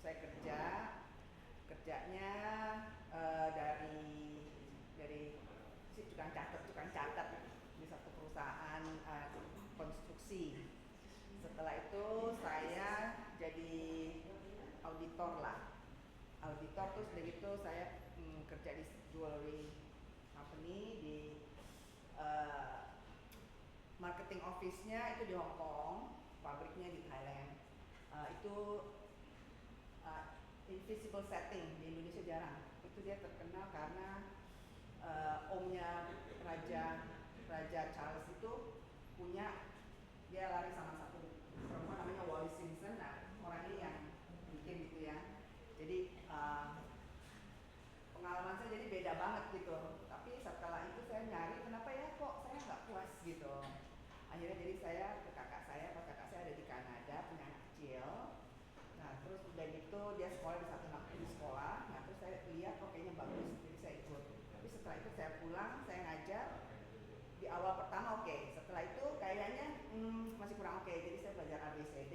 saya kerjanya dari si tukang catat di satu perusahaan konstruksi. Setelah itu saya jadi auditor lah. Auditor terus dari itu saya kerja di jewelry company di marketing office-nya itu di Hong Kong, pabriknya di Thailand. Itu invisible setting di Indonesia jarang. Itu dia terkenal karena omnya Raja Charles itu punya, dia lari sama satu perempuan namanya Wallis Simpson. Nah, orang ini yang bikin gitu ya. Jadi pengalaman saya jadi beda banget gitu. Tapi setelah itu saya nyari kenapa ya kok saya nggak puas gitu. Akhirnya jadi saya ke kakak saya, pas kakak saya ada di Kanada punya anak kecil. Nah terus udah gitu dia sekolah di satu di sekolah. Nah terus saya lihat kok kayaknya bagus, jadi saya ikut. Tapi setelah itu saya pulang, saya ngajar. Di awal pertama oke. Setelah itu kayaknya masih kurang oke. Jadi saya belajar ABCD,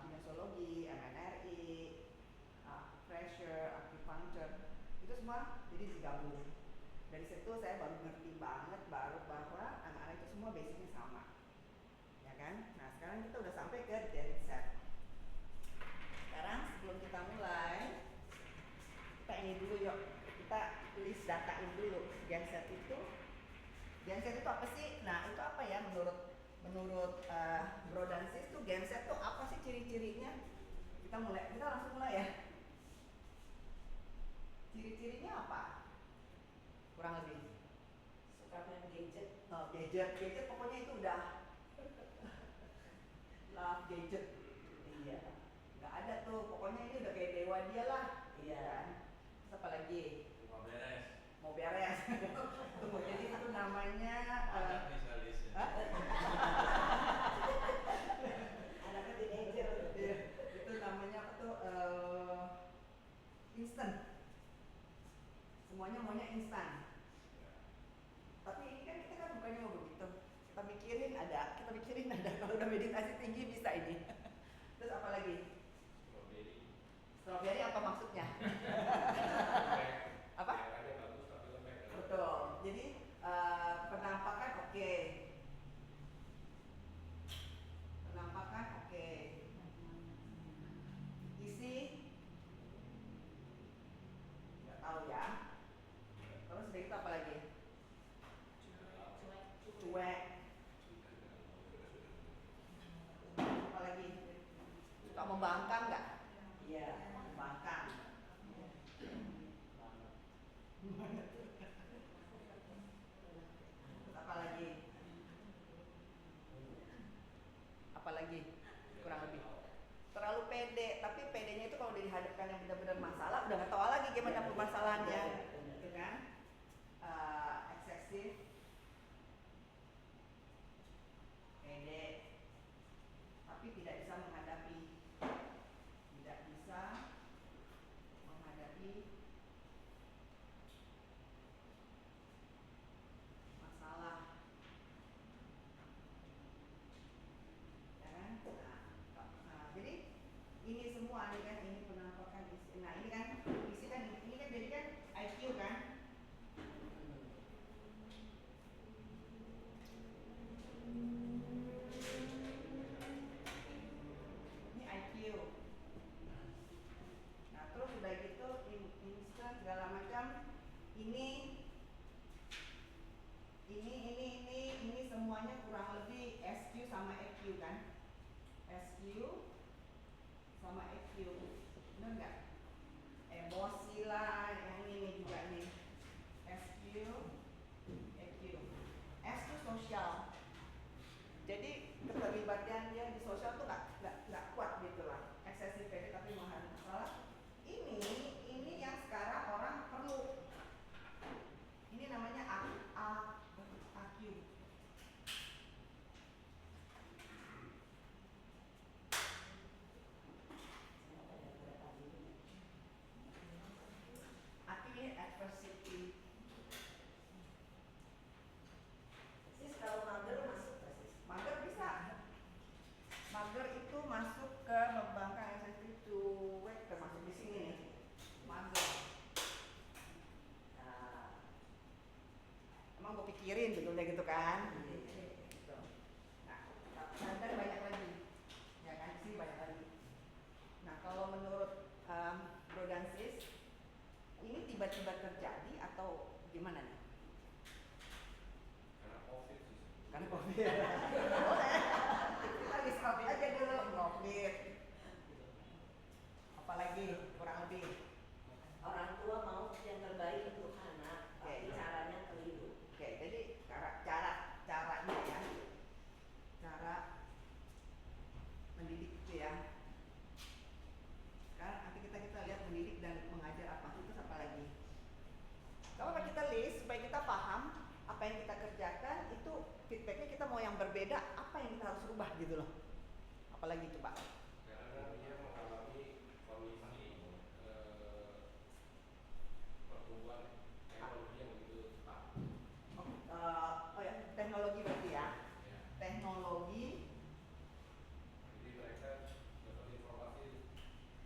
kinesiologi, MNRI, pressure, acupuncture, itu semua jadi digabung. Dari situ saya baru ngerti banget bahwa anak-anak itu semua basicnya sama, ya kan? Nah sekarang kita udah sampai ke genset. Sekarang sebelum kita mulai, kita ini dulu yuk, kita list datain dulu. Genset itu apa sih? Nah itu apa ya menurut Bro dan Sis tuh genset tuh apa sih ciri-cirinya? Kita langsung mulai ya. Ciri-cirinya apa? Kurang lebih suka main gadget. Gadget pokoknya itu udah love gadget. Iya. Nggak ada tuh, pokoknya ini udah kayak dewa dia lah. Iya. Terus apa lagi? Mau beres. Tunggu, jadi itu namanya anaknya teenager. Itu namanya apa tuh? Instant. Semuanya maunya instan. Tapi ini kan kita kan bukannya mau begitu. Kita mikirin ada. Kalau udah meditasi tinggi bisa ini. Terus apa lagi? Strawberry apa maksudnya? Apa? Betul. Jadi penampakan oke. Penampakan oke. Isi nggak tahu ya. Terus dari itu apa lagi? Cuek. Apa lagi? Suka membangkang nggak? Iya. Membangkang. Apa lagi? Kurang lebih. Terlalu pede, tapi pedenya itu kalau dihadapkan yang benar-benar masalah, udah nggak tahu lagi gimana permasalahannya, gitu kan? Eksesif, pede, tapi tidak bisa menghadapi masalah, ya kan? Nah, jadi ini semua nih kan, ini penampakan isi. Nah ini kan isi kan, ini kan jadi kan IQ kan? Ini IQ. Nah terus udah gitu instan segala macam. Ini semuanya kurang lebih SQ sama EQ kan? SQ sama EQ, bener nggak? Emosi lah, yang ini juga nih. SQ, EQ. S itu sosial. Jadi keterlibatan dia di sosial tuh nggak kuat gitu lah. Eksesif pede tapi menghadapi masalah. Ini yang sekarang orang perlu. Ini namanya AQ. pikirin betulnya gitu kan. Iya. Gitu. Nah, dan banyak lagi, ya kan, di sini banyak lagi. Nah, kalau menurut Bro dan Sis, ini tiba-tiba terjadi atau gimana nih? Karena COVID sih. Karena COVID. Boleh. Kita diskusi aja dulu COVID. Apalagi kurang lebih. Orang tua mau yang terbaik untuk anak, tapi Oke. caranya keliru. Oke, jadi caranya ya, cara mendidik itu ya. Sekarang nanti kita lihat mendidik dan mengajar apa itu apa lagi. Kalau kita list supaya kita paham apa yang kita kerjakan itu feedbacknya kita mau yang berbeda, apa yang kita harus rubah gitu loh. Apalagi itu Pak. Karena dia mengalami kondisi pertumbuhan teknologi yang begitu cepat. Oh ya, teknologi berarti ya. Ya. Teknologi. Jadi mereka dapat informasi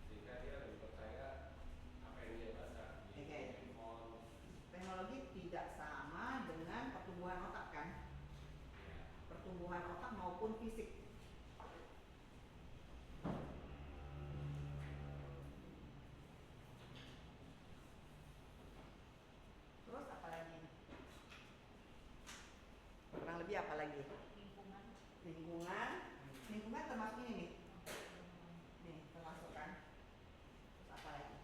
sehingga dia lebih percaya apa yang dia baca di Oke. handphone. Teknologi tidak sama dengan pertumbuhan otak kan? Ya. Pertumbuhan otak maupun fisik. Terus apa lagi? Kurang lebih apa lagi? Lingkungan termasuk ini nih. Nih, termasuk kan? Terus apa lagi?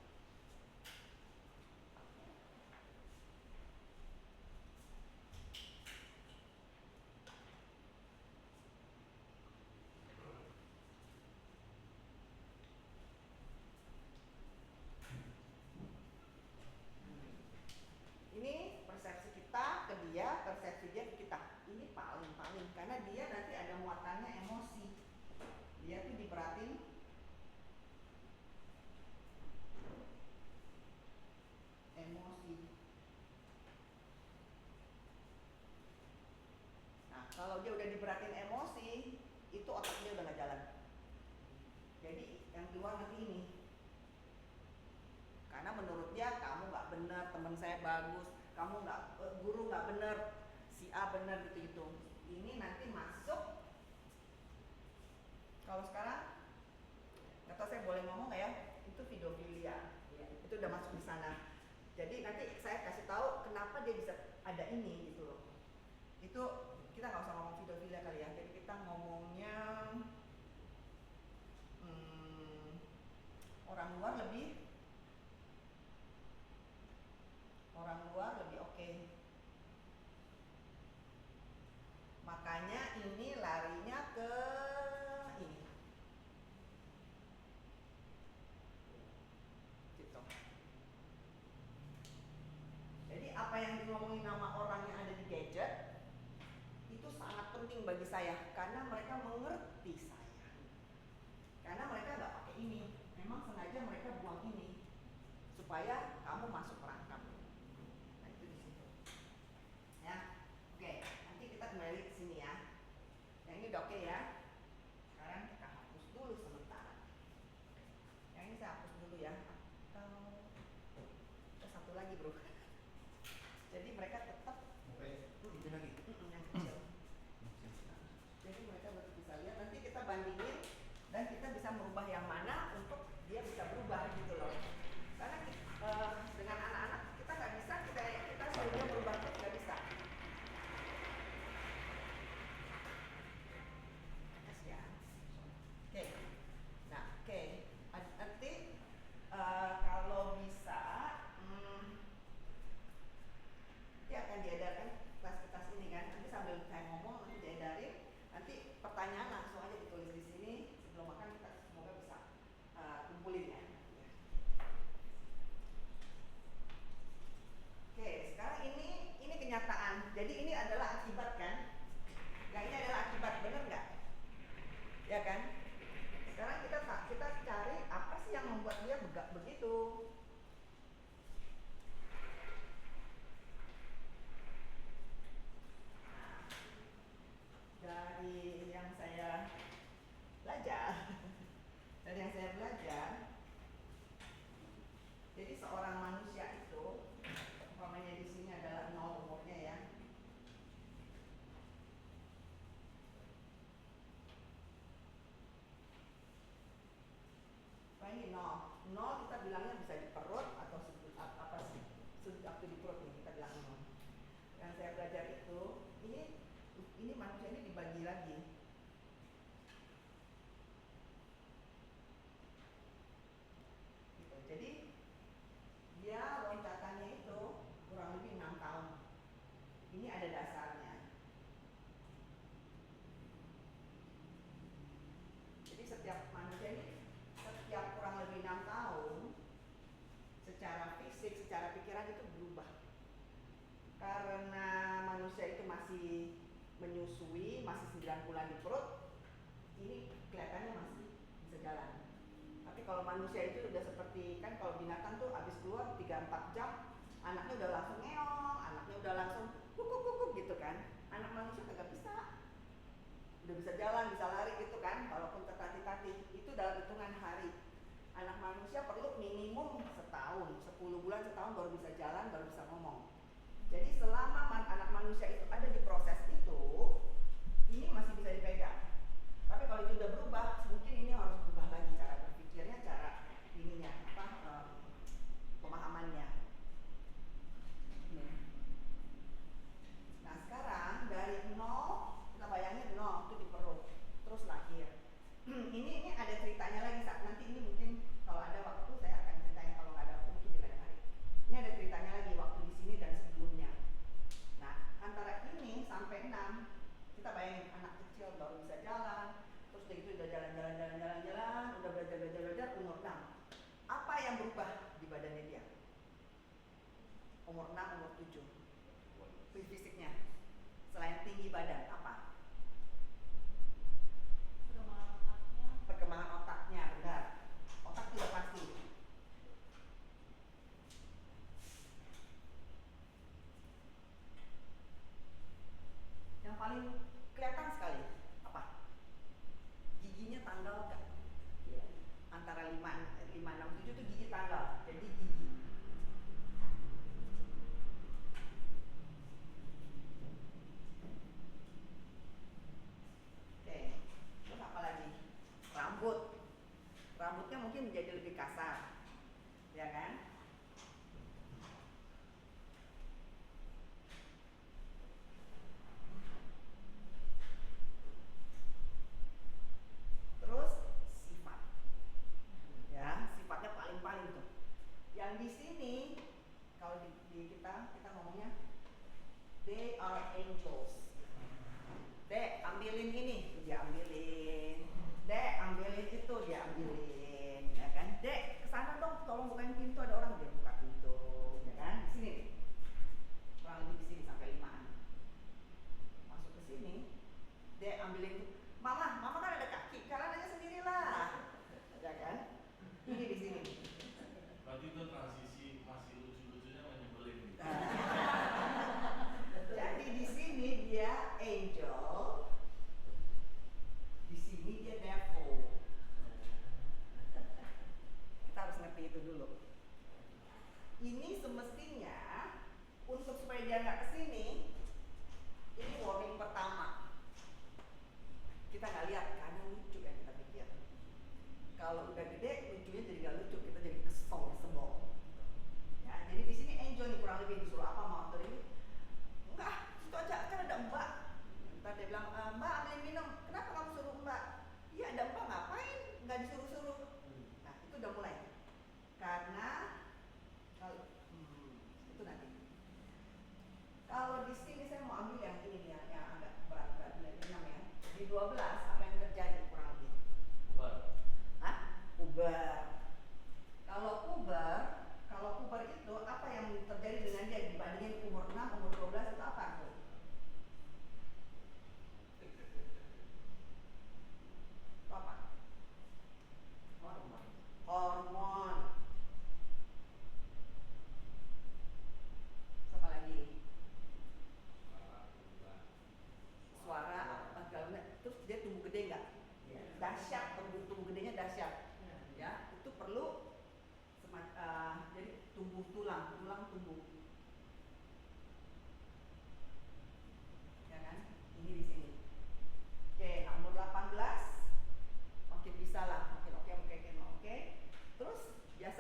Ini persepsi kita ke dia, persepsi dia ke kita. Ini paling karena dia nanti ada muatannya emosi. Dia tuh diberatin emosi. Nah, kalau dia udah diberatin emosi, itu otak dia udah gak jalan. Jadi yang keluar nanti ini. Karena menurut dia kamu nggak benar, teman saya bagus, kamu nggak, guru nggak benar, si A benar gitu. Ini nanti masuk. Kalau sekarang, nggak tahu saya boleh ngomong nggak ya? Itu pedofilia. Ya. Itu udah masuk di sana. Jadi nanti saya kasih tahu kenapa dia bisa ada ini gitu loh. Itu kita nggak usah ngomong pedofilia kali ya. Jadi kita ngomongnya orang luar lebih oke. Makanya ini larinya ke ini. Gitu. Jadi apa yang ngomongin nama orang yang ada di gadget itu sangat penting bagi saya karena mereka mengerti saya. Karena mereka nggak pakai ini, memang sengaja mereka buang ini supaya kamu masuk perangkap. Nah itu di situ. Ya, oke. Nanti kita kembali ke sini ya. Yang ini udah oke ya. Sekarang kita hapus dulu sementara. Yang ini saya hapus dulu ya. Atau satu lagi bro. Jadi mereka tetap Itu lagi. yang kecil. Jadi mereka bisa lihat. Nanti kita bandingin dan kita bisa merubah yang mana untuk dia bisa berubah gitu loh. Karena dengan anak-anak kita nggak bisa kita suruh dia berubah terus nggak bisa. Kasihan. Oke. Nah, oke. Nanti kalau bisa dia akan diedarkan kelas-kelas ini kan. Nanti sambil saya ngomong nanti diedarin. Nanti pertanyaan langsung aja ditulis di sini. Sebelum makan kita semoga bisa kumpulin ya. Oke, sekarang ini kenyataan. Jadi ini adalah akibat kan? Yang ini adalah akibat, benar nggak? Ya kan? Sekarang kita cari apa sih yang membuat dia begitu? Nah, dari yang saya belajar, jadi seorang manusia itu, umpamanya di sini adalah 0 umurnya ya. nol kita bilangnya bisa di perut atau apa sih sudut waktu di perut nih kita bilang nol. Yang saya belajar itu ini manusia ini dibagi lagi. Gitu. Jadi dia loncatannya itu kurang lebih 6 tahun. Ini ada dasarnya. Jadi setiap manusia ini setiap kurang lebih 6 tahun secara fisik, secara pikiran itu berubah. Karena manusia itu masih menyusui, masih 9 bulan di perut, ini kelihatannya masih bisa jalan. Tapi kalau manusia itu udah seperti, kan kalau binatang tuh habis keluar 3-4 jam, anaknya udah langsung ngeong, anaknya udah langsung kukuk gitu kan. Anak manusia kagak bisa. Udah bisa jalan, bisa lari gitu kan, walaupun tertatih-tatih, itu dalam hitungan hari. Anak manusia perlu minimum setahun, 10 bulan setahun baru bisa jalan, baru bisa ngomong. Jadi selama anak manusia itu ada di proses itu, ini masih bisa dipegang. Tapi kalau itu udah berubah, mungkin ini harus berubah lagi cara berpikirnya, cara ininya, pemahamannya. Nah sekarang dari nol, kita bayangin nol itu di perut, terus lahir. Ini ada ceritanya lagi saat nanti ini mungkin kalau ada waktu saya akan ceritain, kalau nggak ada waktu mungkin di lain hari. Ini ada ceritanya lagi waktu di sini dan sebelumnya. Nah antara ini sampai 6 kita bayangin anak kecil baru bisa jalan, terus begitu udah jalan-jalan, udah belajar umur 6. Apa yang berubah di badannya dia? Umur 6, umur 7. Fisiknya selain tinggi badan apa? Perkembangan otaknya, benar. Otak tidak pasti. Yang paling kelihatan sekali apa? Giginya tanggal enggak? Ya. Antara 5, 6, 7 itu gigi tanggal. Jadi gigi. Oke. Terus apa lagi? Rambutnya mungkin menjadi lebih kasar, ya kan? Terus sifat, ya sifatnya paling tuh. Yang di sini kalau di kita ngomongnya they are angels. Dek ambilin ini, dia ambilin. Dek ambilin itu, dia ambilin, ya kan? Dek kesana dong, tolong bukain pintu, ada orang, dia buka pintu, ya kan? Di sini nih, kurang lebih di sini sampai 5-an. Masuk ke sini, dek ambilin itu. Mama kan ada kaki, kalian aja sendirilah, ya kan? Ini di sini. Berarti itu transisi masih lucu-lucunya menyebelin. Jadi di sini dia angel, di sini dia devil. Kita harus ngerti itu dulu. Ini semestinya untuk supaya dia nggak kesini, ini warning pertama. Kita nggak lihat karena lucu yang kita pikir. Kalau udah gede lucunya jadi nggak lucu, kita jadi sebel. Ya, jadi di sini angel nih kurang lebih disuruh apa mau atur ini? Enggak, situ aja kan ada mbak. Ntar dia bilang, mbak ambilin minum. Kenapa kamu suruh mbak? Iya ada mbak, ngapain? Nggak disuruh-suruh. Nah itu udah mulai. Karena kalau itu nanti. Kalau di sini saya mau ambil yang ini nih, yang agak berat dari 6 ya. Di 12 apa yang terjadi kurang lebih? Bubar. Hah? Puber. Kalau puber itu apa yang terjadi dengan dia dibandingin umur 6, umur 12 itu apa? Itu apa? Hormon. Apa lagi? Suara apa segala. Terus dia tumbuh gede nggak? Dahsyat, tumbuh gedenya dahsyat. Ya, itu perlu jadi tumbuh tulang tumbuh. Ya kan? Ini di sini. Oke, nah umur 18 makin bisa lah, makin oke. Terus biasa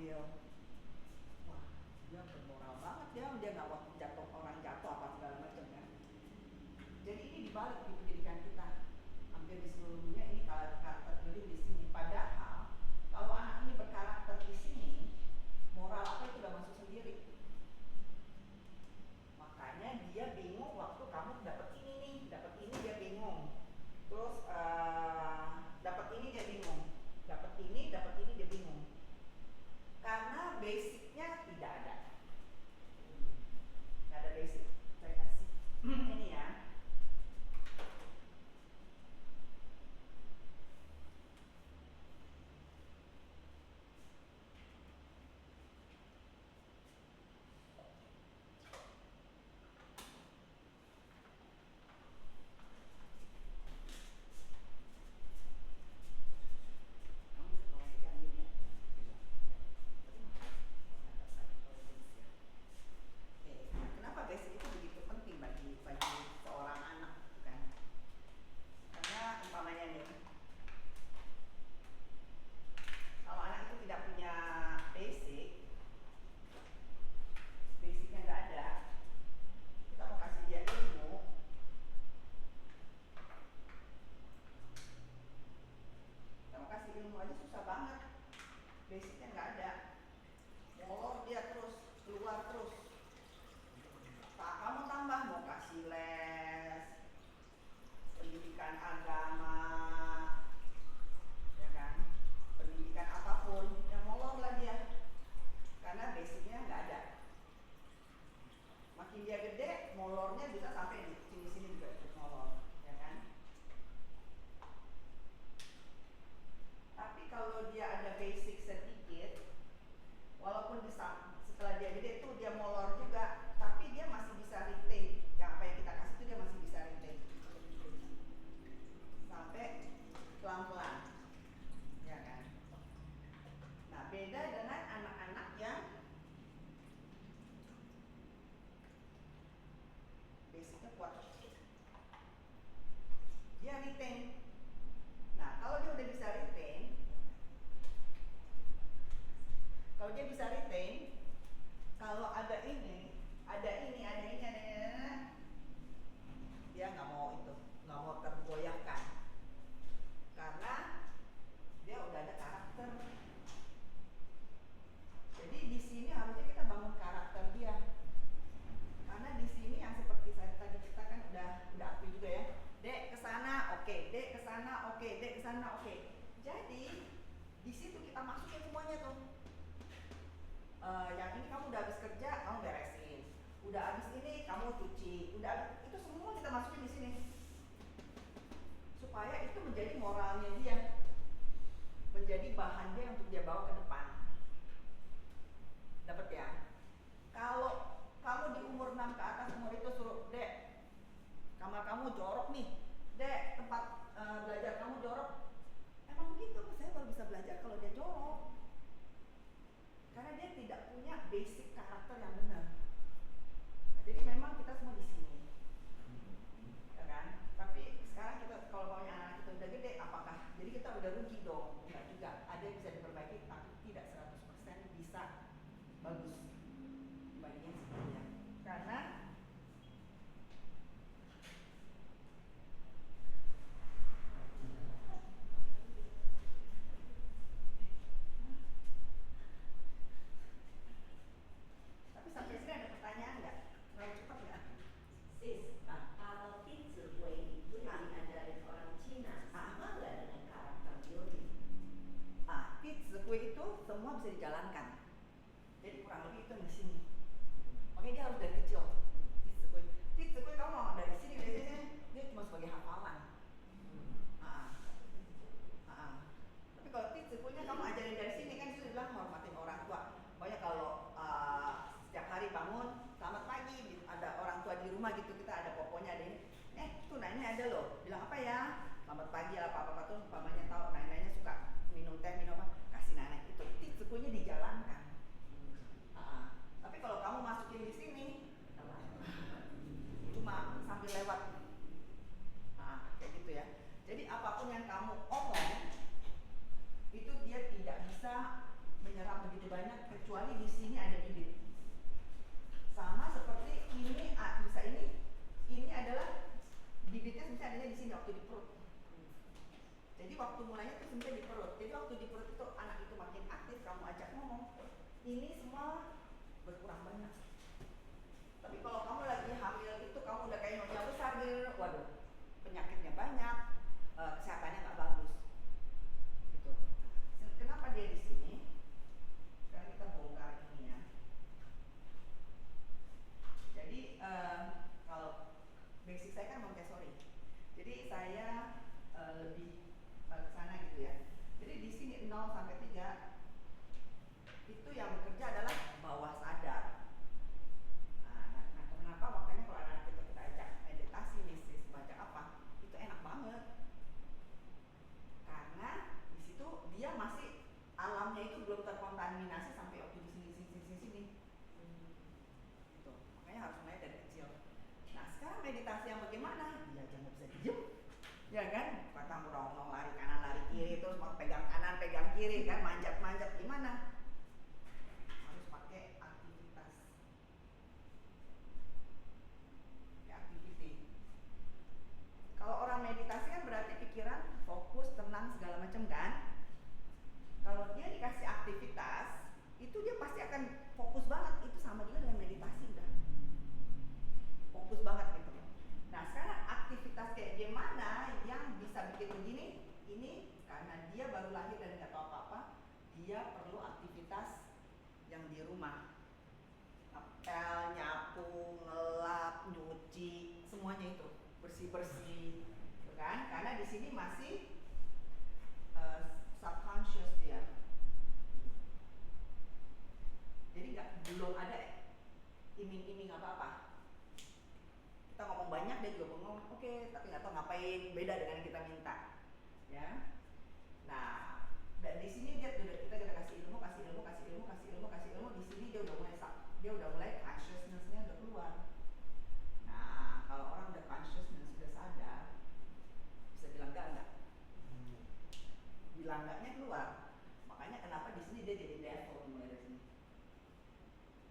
ambil, wah dia bermoral banget, dia nggak mau jatuh orang jatuh apa segala macam kan. Jadi ini dibalik di pendidikan kita, hampir di seluruh dunia ini karakter building di sini. Padahal kalau anak ini berkarakter di sini, moral apa itu udah masuk sendiri. Makanya dia bingung waktu kamu dapat ini nih, dapat ini dia bingung. Terus dapat ini dia bingung, dapat ini dia bingung. Karena basicnya tidak ada, nggak ada basic. Saya kasih ini ya. Kenapa basic itu begitu penting bagi seorang anak, kan? Karena umpamanya nih, kalau anak itu tidak punya basicnya nggak ada, kita mau kasih dia ilmu, aja susah banget, basicnya nggak ada, molor dia terus, keluar terus. Pak, kamu tambah mau kasih les, pendidikan agama, ya kan, pendidikan apapun, yang molor lah dia, karena basicnya nggak ada. Makin dia gede, molornya bisa sampai di sini-sini juga ikut molor, ya kan. Tapi kalau dia ada basic sedikit, walaupun setelah dia gede itu dia molor juga, tapi dia masih bisa retain. Yang apa yang kita kasih itu dia masih bisa retain sampai pelan-pelan, ya kan. Nah, beda dengan anak-anak yang basicnya kuat, dia retain. Nah, kalau dia udah bisa retain, kalau ada ini, dia nggak mau tergoyahkan, karena dia udah ada karakter. Jadi di sini harusnya kita bangun karakter dia, karena di sini yang seperti saya tadi ceritakan udah aktif juga ya. Dek kesana, oke. Dek kesana, oke. Dek kesana, oke. Jadi di situ kita masukin semuanya tuh. Yang ini kamu udah habis kerja, kamu beresin. Udah habis ini kamu cuci. Itu semua kita masukin di sini. Supaya itu menjadi moralnya dia, menjadi bahan dia untuk dia bawa ke depan. Dapat ya? Kalau kamu di umur 6 ke atas, umur itu suruh, Dek, kamar kamu jorok nih. Dek, tempat belajar kamu jorok. Emang begitu, saya baru bisa belajar kalau dia jorok. Karena dia tidak punya basic karakter yang benar. Nah, jadi memang kita semua di sini, ya kan? Tapi sekarang kita kalau maunya anak kita udah gede, apakah? Jadi kita udah rugi dong? Enggak juga. Ada yang bisa diperbaiki, tapi tidak 100% bisa bagus dibandingin sebelumnya. Karena tapi sampai sini ada pertanyaan nggak? Terlalu cepat nggak? Sis, kalau Tizukui itu yang diajarin orang Cina sama nggak dengan karakter building? Tizukui itu semua bisa dijalankan. Jadi kurang lebih itu di sini. Makanya dia harus dari kecil. Tizukui kamu mau dari sini dia cuma sebagai hafalan. Tapi kalau Tizukui-nya kamu ajarin dari sini kan itu bilang hormatin orang tua. Pokoknya kalau setiap hari bangun, selamat pagi, ada orang tua di rumah gitu, kita ada poponya ada ini. Tuh nanya ada loh, bilang apa ya? Selamat pagi lah, apa-apa tuh umpamanya tahu nanya suka minum teh, minum apa, kasih nenek itu. Tizukui-nya dijalankan. Tapi kalau kamu masukin di sini, cuma sambil lewat, kayak gitu ya. Jadi apapun yang kamu omong, itu dia tidak bisa menyerap begitu banyak kecuali di sini ada bibit. Sama seperti ini, bisa ini adalah bibitnya sebenarnya adanya di sini waktu di perut. Jadi waktu mulanya itu sebenarnya di perut. Jadi waktu di perut itu anak itu makin aktif, kamu ajak ngomong, ini semua berkurang banyak. Tapi kalau kamu lagi hamil itu kamu udah kayak nyonya besar gitu, waduh, penyakitnya banyak, kesehatannya nggak bagus. Gitu. Kenapa dia di sini? Sekarang kita bongkar ini ya. Jadi kalau basic saya kan Montessori. Jadi saya lebih ke sana gitu ya. Jadi di sini 0 sampai 3 itu yang bekerja adalah bawah sadar. Nah, kenapa makanya kalau anak kita ajak meditasi, mistis, baca apa, itu enak banget. Karena di situ dia masih alamnya itu belum terkontaminasi sampai waktu di sini. Gitu. Makanya harus mulai dari kecil. Nah, sekarang meditasi yang bagaimana? Dia aja nggak bisa diem, ya kan? Kamu ronong lari kanan lari kiri terus mau pegang kanan pegang kiri kan, manjat gimana? Harus pakai aktivitas. Activity. Kalau orang meditasi kan berarti pikiran fokus, tenang segala macam kan? Kalau dia dikasih aktivitas, itu dia pasti akan fokus banget. Itu sama juga dengan meditasi udah. Fokus banget gitu. Nah, sekarang aktivitas kayak gimana yang bisa bikin begini? Ini karena dia baru lahir dan nggak tahu apa-apa, dia perlu aktivitas yang di rumah. Ngepel, nyapu, ngelap, nyuci, semuanya itu bersih-bersih, kan? Karena di sini masih subconscious dia. Jadi belum ada iming-iming apa-apa. Kita ngomong banyak, dia juga ngomong oke, tapi nggak tahu ngapain, beda dengan yang kita minta, ya. Nah, dan di sini kita udah kasih ilmu, di sini dia udah mulai consciousness-nya udah keluar. Nah, kalau orang udah consciousness, sudah sadar, bisa bilang enggak? Bilang enggaknya keluar. Makanya kenapa di sini dia jadi devil mulai dari sini.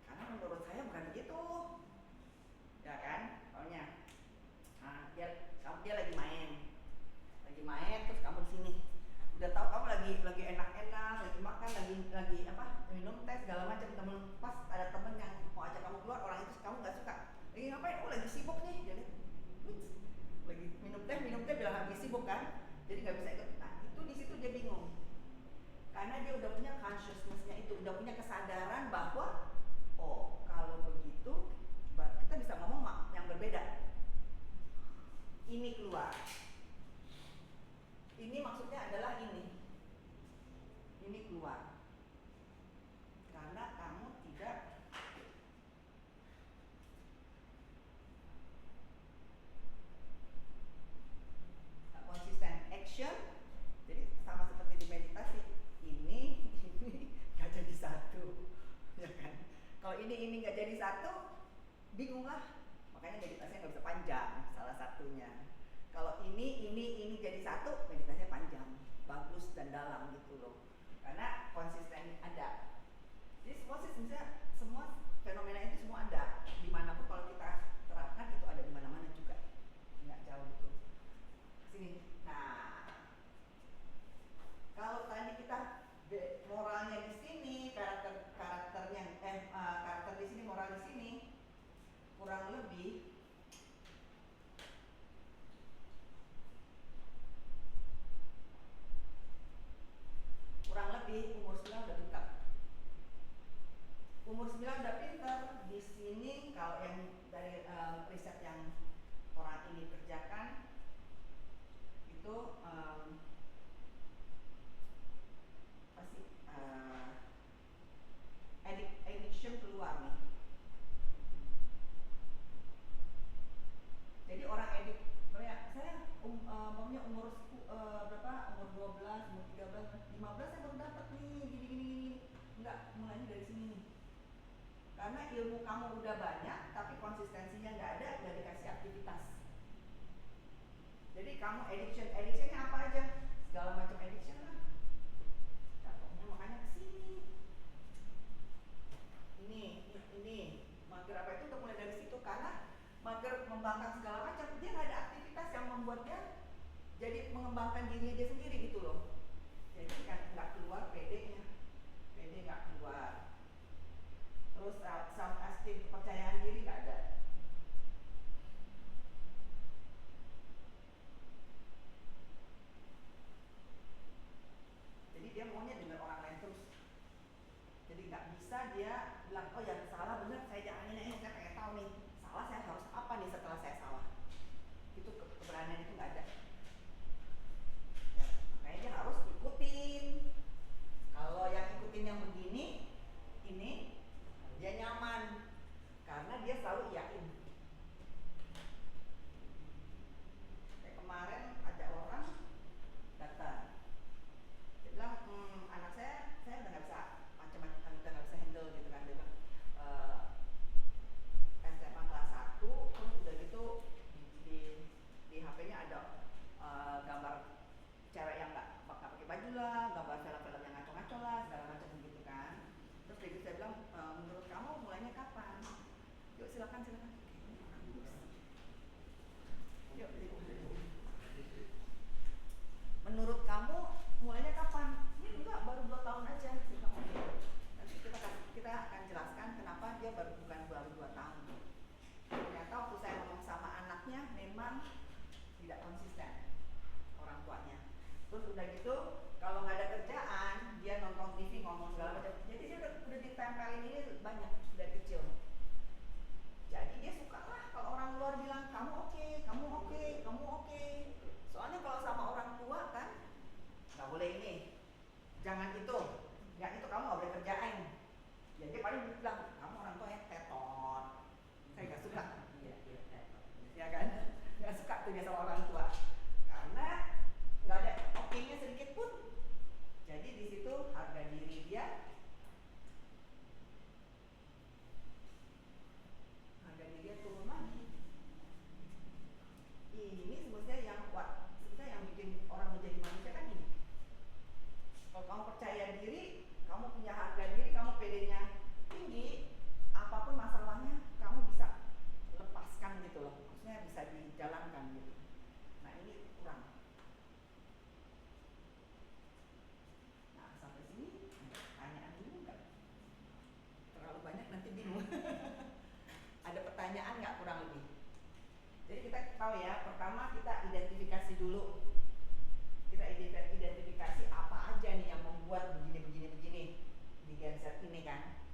Karena menurut saya bukan begitu. Ya kan? Pokoknya. Nah, dia lagi main terus kamu di sini. Udah tahu kamu lagi enak-enak, lagi makan, lagi apa? Minum teh segala macam, temen pas ada temen yang mau ajak kamu keluar, orang itu kamu nggak suka. Lagi ngapain? Oh, lagi sibuk nih. Jadi lagi minum teh bilang lagi sibuk kan? Jadi nggak bisa ikut. Nah, itu di situ dia bingung. Karena dia udah punya consciousness-nya itu, udah punya kesadaran bahwa oh, kalau begitu kita bisa ngomong yang berbeda. Ini keluar. Ini maksudnya adalah ini. Ini keluar. Karena kamu tidak konsisten action. Jadi sama seperti di meditasi. Ini nggak jadi satu, ya kan? Kalau ini nggak jadi satu, bingung lah. Makanya meditasinya nggak bisa panjang, salah satunya. Kalau ini jadi satu, meditasinya panjang, bagus dan dalam gitu loh. Karena konsisten ada. Jadi semua fenomena itu semua ada. Dimanapun kalau kita terapkan itu ada di mana-mana juga, nggak jauh itu. Sini. Nah, kalau tadi kita moralnya di sini, karakter di sini, moral di sini, kurang lebih umur 9 udah pintar. Umur 9 udah pintar. Di sini kalau yang dari riset yang orang ini kerjakan itu addiction keluar nih. Jadi orang edik, saya maunya umur berapa? Umur 12, umur 13, 15 saya baru dapat nih gini. Enggak, mulainya dari sini nih. Karena ilmu kamu udah banyak, tapi konsistensinya nggak ada, nggak dikasih aktivitas. Jadi kamu addictionnya apa aja? Segala macam addiction lah. Contohnya makanya kesini. mengembangkan dirinya dia sendiri gitu loh. Jadi kan nggak keluar PD-nya, PD nggak keluar. Terus self esteem, kepercayaan diri nggak ada. Jadi dia maunya dengan orang lain terus. Jadi nggak bisa dia bilang, oh ya salah benar, saya jalanin ini, saya pengen tahu nih salah saya harus apa nih setelah saya salah. Itu keberanian itu nggak ada. Ya, makanya dia harus ikutin. Kalau yang ikutin yang begini, ini dia nyaman karena dia selalu iyain. Kayak kemarin ada orang datang, dia bilang, anak saya udah nggak bisa macam-macam, udah nggak bisa handle gitu kan. Dia bilang SMA kelas 1, terus udah gitu di HP-nya ada gambar cewek yang nggak pakai baju lah, gambar film-film yang ngaco-ngaco lah, segala macam gitu kan. Terus begitu saya bilang, menurut kamu mulainya kapan? Yuk silakan. Yuk. Menurut kamu mulainya kapan? Ini enggak, baru 2 tahun aja. Nanti kita akan jelaskan kenapa dia baru 2 tahun. Ternyata waktu saya ngomong sama anaknya memang tidak konsisten orang tuanya. Terus udah gitu kalau nggak ada kerjaan dia nonton TV ngomong segala macam. Jadi dia udah ditempelin ini banyak dari kecil. Jadi dia suka lah kalau orang luar bilang kamu oke. Soalnya kalau sama orang tua kan nggak boleh ini, jangan itu, nggak itu kamu nggak boleh kerjain. Ya dia paling bilang kamu orang tua yang tetot. Saya nggak suka. Ya kan? Nggak suka tuh dia sama orang tua karena nggak ada oke-nya sedikit pun. Jadi di situ harga diri dia turun lagi. Ini sebenarnya yang bikin orang menjadi manusia kan ini. Kalau kamu percaya diri, kamu punya harga diri, kamu PD-nya tinggi, apapun masalahnya kamu bisa lepaskan gitu loh. Maksudnya bisa dijalankan gitu. Nah ini kurang. Nah sampai sini ada pertanyaan dulu nggak? Terlalu banyak nanti bingung. Ada pertanyaan nggak kurang lebih? Jadi kita tahu ya, pertama kita identifikasi dulu. Kita identifikasi apa aja nih yang membuat begini di Gen Z ini kan.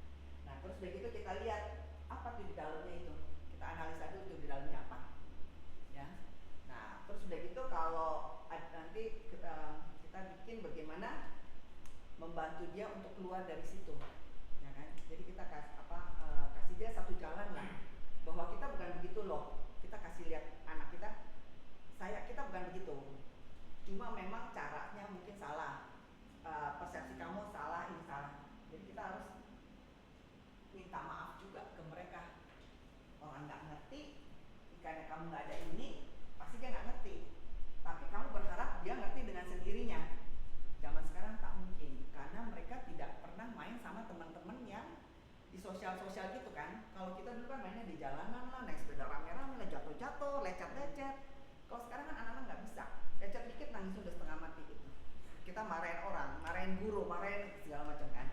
Nah terus begitu kita lihat apa tuh di dalamnya itu. Kita analisa dulu tuh di dalamnya apa. Ya. Nah terus udah gitu kalau nanti kita bikin bagaimana membantu dia untuk keluar dari situ. Ya kan? Jadi kita kasih dia satu jalan lah, bahwa kita bukan begitu loh. Kita kasih lihat anak kita bukan begitu. Cuma memang caranya mungkin salah, persepsi kamu salah, ini salah. Jadi kita harus minta maaf juga ke mereka. Orang nggak ngerti, karena kamu nggak ada ini, pasti dia nggak ngerti. Tapi kamu berharap dia ngerti dengan sendirinya. Zaman sekarang tak mungkin, karena mereka tidak pernah main sama teman-teman yang di sosial-sosial gitu kan. Kalau kita dulu kan mainnya di jalanan lah, naik sepeda rame-rame lah, jatuh-jatuh, lecet-lecet. Kalau sekarang kan anak-anak nggak bisa, lecet dikit nangis udah setengah mati gitu. Kita marahin orang, marahin guru, marahin segala macam kan.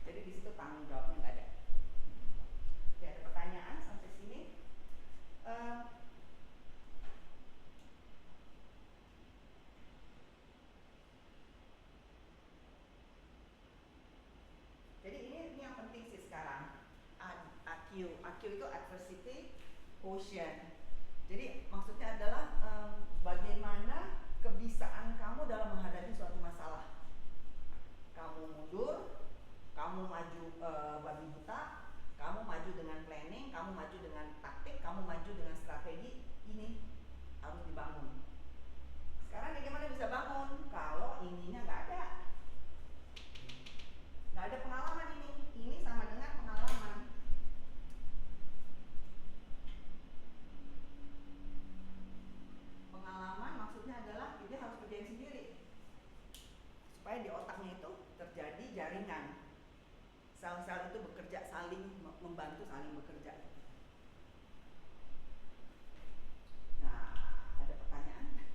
Jadi di situ tanggung jawabnya nggak ada. Ya, ada pertanyaan sampai sini? Jadi ini yang penting sih sekarang. AQ itu adversity quotient. Jadi maksudnya adalah bagaimana kebisaan kamu dalam menghadapi suatu masalah. Kamu mundur, kamu maju babi buta, kamu maju dengan planning, kamu maju dengan taktik, kamu maju dengan strategi. Ini harus dibangun. Sekarang bagaimana bisa bangun kalau ininya nggak ada? Nggak ada pengalaman ini. Ini sama dengan pengalaman. Pengalaman maksudnya adalah dia harus kerjain sendiri supaya di otaknya itu terjadi jaringan. Sel-sel itu bekerja saling membantu, saling bekerja. Nah, ada pertanyaan?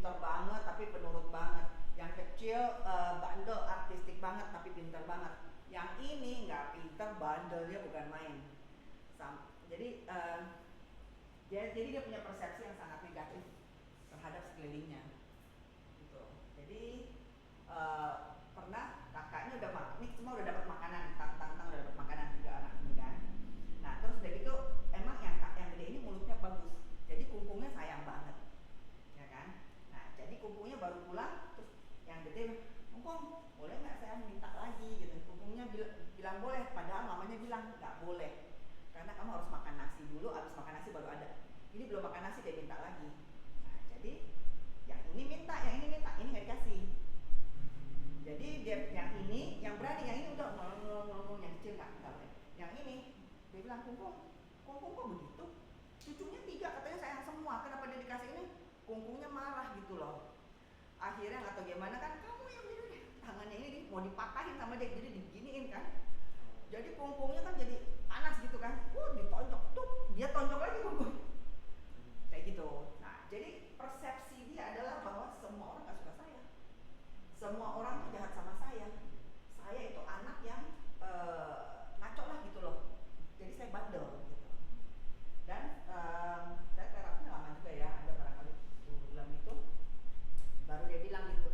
pinter banget tapi penurut banget. Yang kecil bandel artistik banget tapi pinter banget. Yang ini nggak pinter, bandelnya bukan main. Jadi dia punya persepsi yang sangat negatif terhadap sekelilingnya. Gitu. Jadi pernah kakaknya ini semua udah dapat makanan, tang udah dapat makanan 3 anak ini kan. Nah terus udah gitu emang yang gede ini mulutnya bagus, jadi kumpungnya sayang banget, ya kan. Nah jadi kumpungnya baru pulang, terus yang gede kumpung boleh nggak saya minta lagi gitu. Kumpungnya bilang boleh, padahal mamanya bilang nggak boleh, karena kamu harus makan nasi dulu, abis makan nasi baru ada. Ini belum makan nasi dia minta lagi. Nah jadi yang ini minta, ini nggak dikasih. Jadi dia yang ini, yang berani, yang ini udah ngomong, yang kecil nggak boleh. Yang ini dia bilang kumpung kok begitu? Cucunya 3 katanya sayang semua, kenapa dia dikasih ini? Kumpungnya marah gitu loh. Akhirnya nggak tahu gimana kan, kamu yang ini tangannya ini mau dipatahin sama dia, jadi diginiin kan. Jadi kumpungnya kan jadi panas gitu kan, ditonjok tuh, dia tonjok lagi kumpung. Kayak gitu. Nah jadi persepsi dia adalah bahwa semua orang nggak suka saya. Semua orang tuh jahat sama saya. Saya itu anak yang ngaco lah gitu loh. Jadi saya bandel gitu. Dan saya terapinya lama juga ya, ada barangkali 10 bulan itu. Baru dia bilang gitu.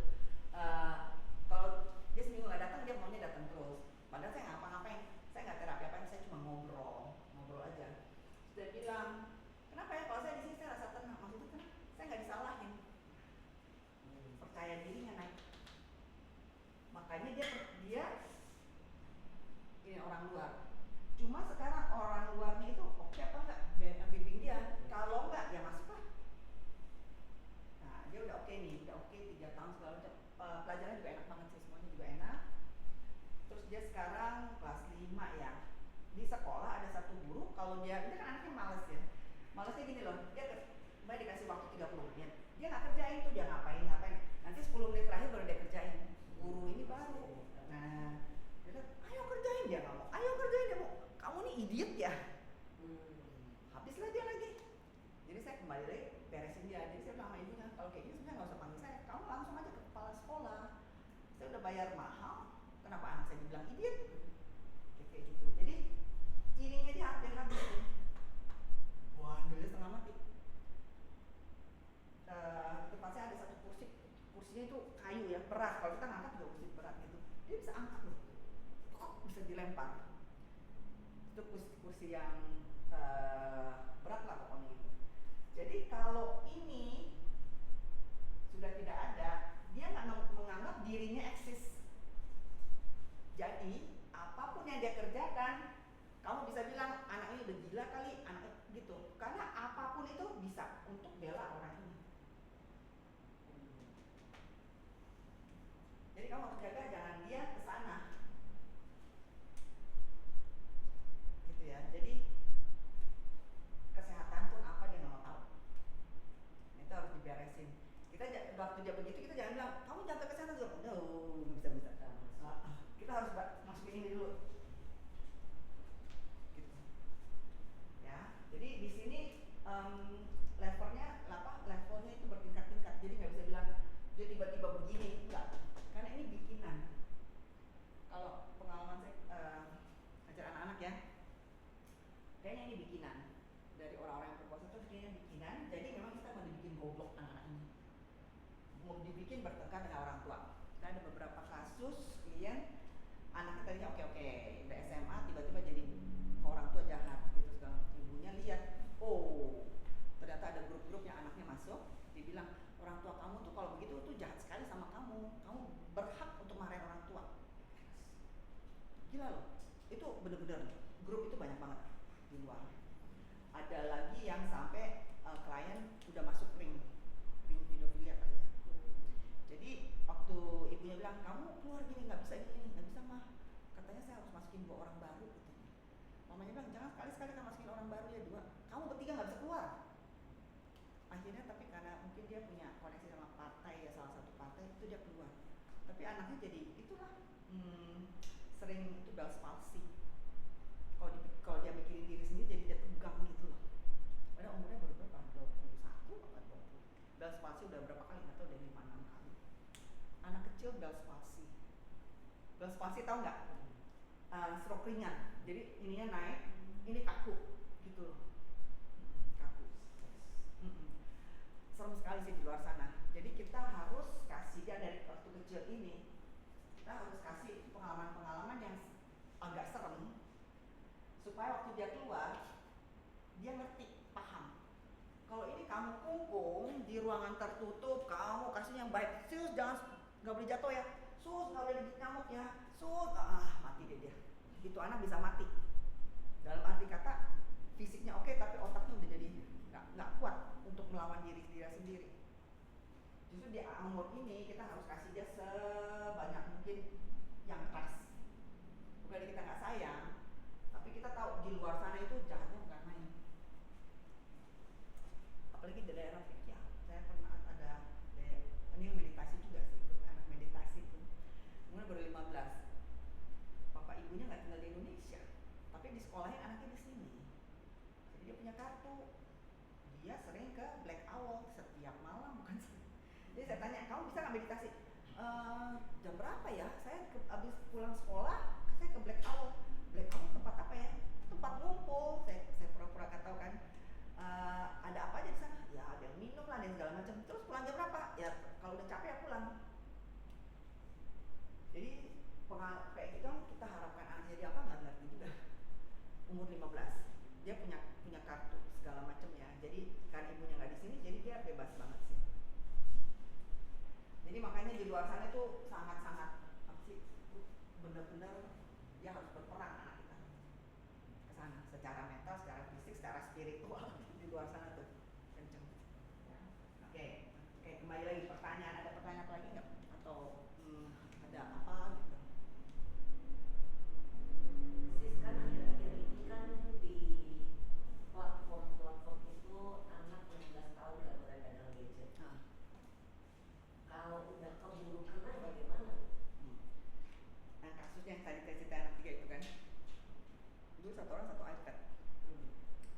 Kalau dia seminggu nggak datang, dia maunya datang terus. Padahal saya ngapa-ngapain, saya nggak terapi apa-apa, saya cuma ngobrol aja. Terus dia bilang, kenapa ya kalau saya di sini saya rasa tenang? Maksudnya tenang, saya nggak disalahin. Percaya dirinya naik. Makanya dia ini orang luar. Cuma sekarang orang luarnya itu oke apa enggak bimbing dia. Kalau enggak ya masuklah. Nah dia udah oke nih, udah oke 3 tahun segala macam. Pelajaran juga enak banget sih, semuanya juga enak. Terus dia sekarang kelas 5 ya. Di sekolah ada satu guru, kalau dia kan anaknya males ya. Malesnya gini loh, dia dikasih waktu 30 menit. Dia nggak kerjain tuh, dia ngapain. Nanti 10 menit terakhir baru dia kerjain. Guru ini baru. Nah, dia bilang, ayo kerjain, dia nggak mau. Ayo kerjain, dia mau. Kamu nih idiot ya. Habislah dia lagi. Jadi saya kembali lagi beresin dia. Jadi saya bilang sama ibunya, kalau kayak gini sebenarnya nggak usah panggil saya. Kamu langsung aja ke kepala sekolah. Saya udah bayar mahal. Kenapa anak saya dibilang idiot? Kayak gitu. Jadi ininya dia hampir habis nih. Wah, dulu setengah mati. Di depan saya ada satu kursinya itu kayu ya, berat. Kalau kita ngangkat juga kursi berat gitu. Dia bisa angkat loh, bisa dilempar. Itu kursi yang berat lah pokoknya gitu. Jadi kalau ini sudah tidak ada, dia nggak menganggap dirinya eksis. Jadi apapun yang dia kerjakan, kamu bisa bilang anak ini udah gila kali, anak gitu. Karena apapun itu bisa untuk bela orang ini. Jadi kamu harus jaga jangan dia kesana. Gitu ya. Jadi kesehatan pun apa dia nggak mau tahu. Itu harus diberesin. Kita waktu dia begitu kita jangan bilang kamu jaga kesehatan juga. Bisa. Kita harus masukin ini dulu. Gitu. Ya. Jadi di sini levelnya itu bertingkat-tingkat. Jadi nggak bisa bilang dia tiba-tiba begini, enggak. Karena ini bikinan. Kalau pengalaman saya ajar anak-anak ya, kayaknya ini bikinan dari orang-orang yang berkuasa itu kayaknya bikinan. Jadi memang kita mau dibikin goblok anak-anak ini, mau dibikin bertengkar dengan orang tua. Kita ada beberapa kasus klien anaknya tadinya oke udah SMA tiba-tiba jadi ke orang tua jahat gitu segala. Ibunya lihat, ternyata ada grup-grup yang anaknya masuk, dibilang orang tua kamu tuh kalau begitu tuh jahat sekali sama kamu berhak untuk marahin orang tua. Gila loh, itu bener-bener grup itu banyak banget di luar. Ada lagi yang sampai klien udah masuk ring pedofilia kali ya. Jadi waktu ibunya bilang kamu keluar gini nggak bisa mah, katanya saya harus masukin 2 orang baru katanya. Mamanya bilang jangan sekali-sekali kan masukin orang baru ya 2, kamu bertiga nggak bisa keluar. Akhirnya tapi karena mungkin dia punya koneksi sama partai ya, salah satu partai itu dia keluar. Tapi anaknya jadi itulah sering itu Bell's palsy. Kalau dia mikirin diri sendiri jadi dia tegang gitu loh. Padahal umurnya baru berapa? 21 atau 20. Bell's palsy udah berapa kali nggak tahu tahu nggak? Stroke ringan. Jadi ininya naik, ini kaku, gitu loh. Kaku. Serem sekali sih di luar sana. Jadi kita harus kasih dia dari waktu kecil ini. Kita harus kasih pengalaman-pengalaman yang agak serem supaya waktu dia keluar dia ngerti, paham. Kalau ini kamu kungkung di ruangan tertutup, kamu kasih yang baik, sus jangan, nggak boleh jatuh ya, sus nggak boleh digigit nyamuk ya, sus, mati dia. Itu anak bisa mati. Dalam arti kata fisiknya oke, tapi otaknya udah jadi nggak kuat untuk melawan diri dia sendiri. Justru di umur ini kita harus kasih dia sebanyak mungkin yang keras. Bukan kita nggak sayang, tapi kita tahu di luar sana itu jahatnya bukan main. Apalagi di daerah fikih. Saya pernah ada ini yang meditasi juga sih, anak meditasi tuh. Umur baru 15. Bapak ibunya nggak tinggal di Indonesia, tapi di sekolahnya anaknya di sini. Jadi dia punya kartu. Dia sering ke Black Owl setiap malam, bukan sih. Jadi saya tanya, kamu bisa nggak meditasi? Jam berapa ya? Saya habis pulang sekolah, saya ke Black Owl. Black Owl tempat apa ya? Tempat ngumpul. Saya pura-pura nggak tahu kan. Ada apa aja di sana? Ya ada yang minum lah dan segala macam. Terus pulang jam berapa? Ya kalau udah capek ya pulang. Jadi kayak gitu kita harapkan anak jadi apa nggak ngerti juga. Umur 15 dia punya kartu segala macam ya. Jadi karena ibunya nggak di sini, jadi dia bebas banget sih. Jadi makanya di luar sana tuh sangat-sangat apa sih? Benar-benar dia harus berperan anak kita ke sana secara mental, secara fisik, secara spiritual di luar sana tuh kenceng. Ya. Oke, kembali lagi pertanyaan. Ada pertanyaan lagi nggak? Atau ada apa gitu? Sis kan akhir-akhir ini kan di platform itu anak 16 tahun nggak boleh pegang gadget. Kalau udah keburu kena bagaimana? Nah kasus yang tadi saya cerita anak 3 itu kan, dulu satu orang satu iPad.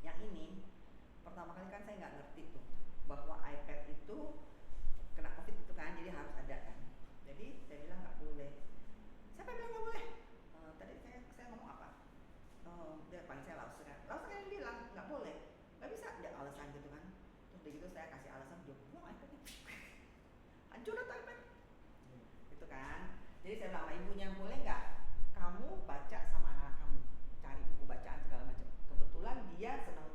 Yang ini pertama kali kan saya nggak ngerti tuh bahwa iPad itu kena COVID itu kan, jadi harus ada kan. Jadi saya bilang nggak boleh. Siapa yang bilang nggak boleh? Tadi saya ngomong apa? Dia panggil saya Lause kan. Lause kan yang bilang nggak boleh, nggak bisa. Dia alasan gitu kan. Terus begitu saya kasih alasan, dia buang iPadnya. Hancur atau iPad? Gitu kan. Jadi saya bilang sama ibunya, boleh nggak kamu baca sama anak kamu, cari buku bacaan segala macam. Kebetulan dia senang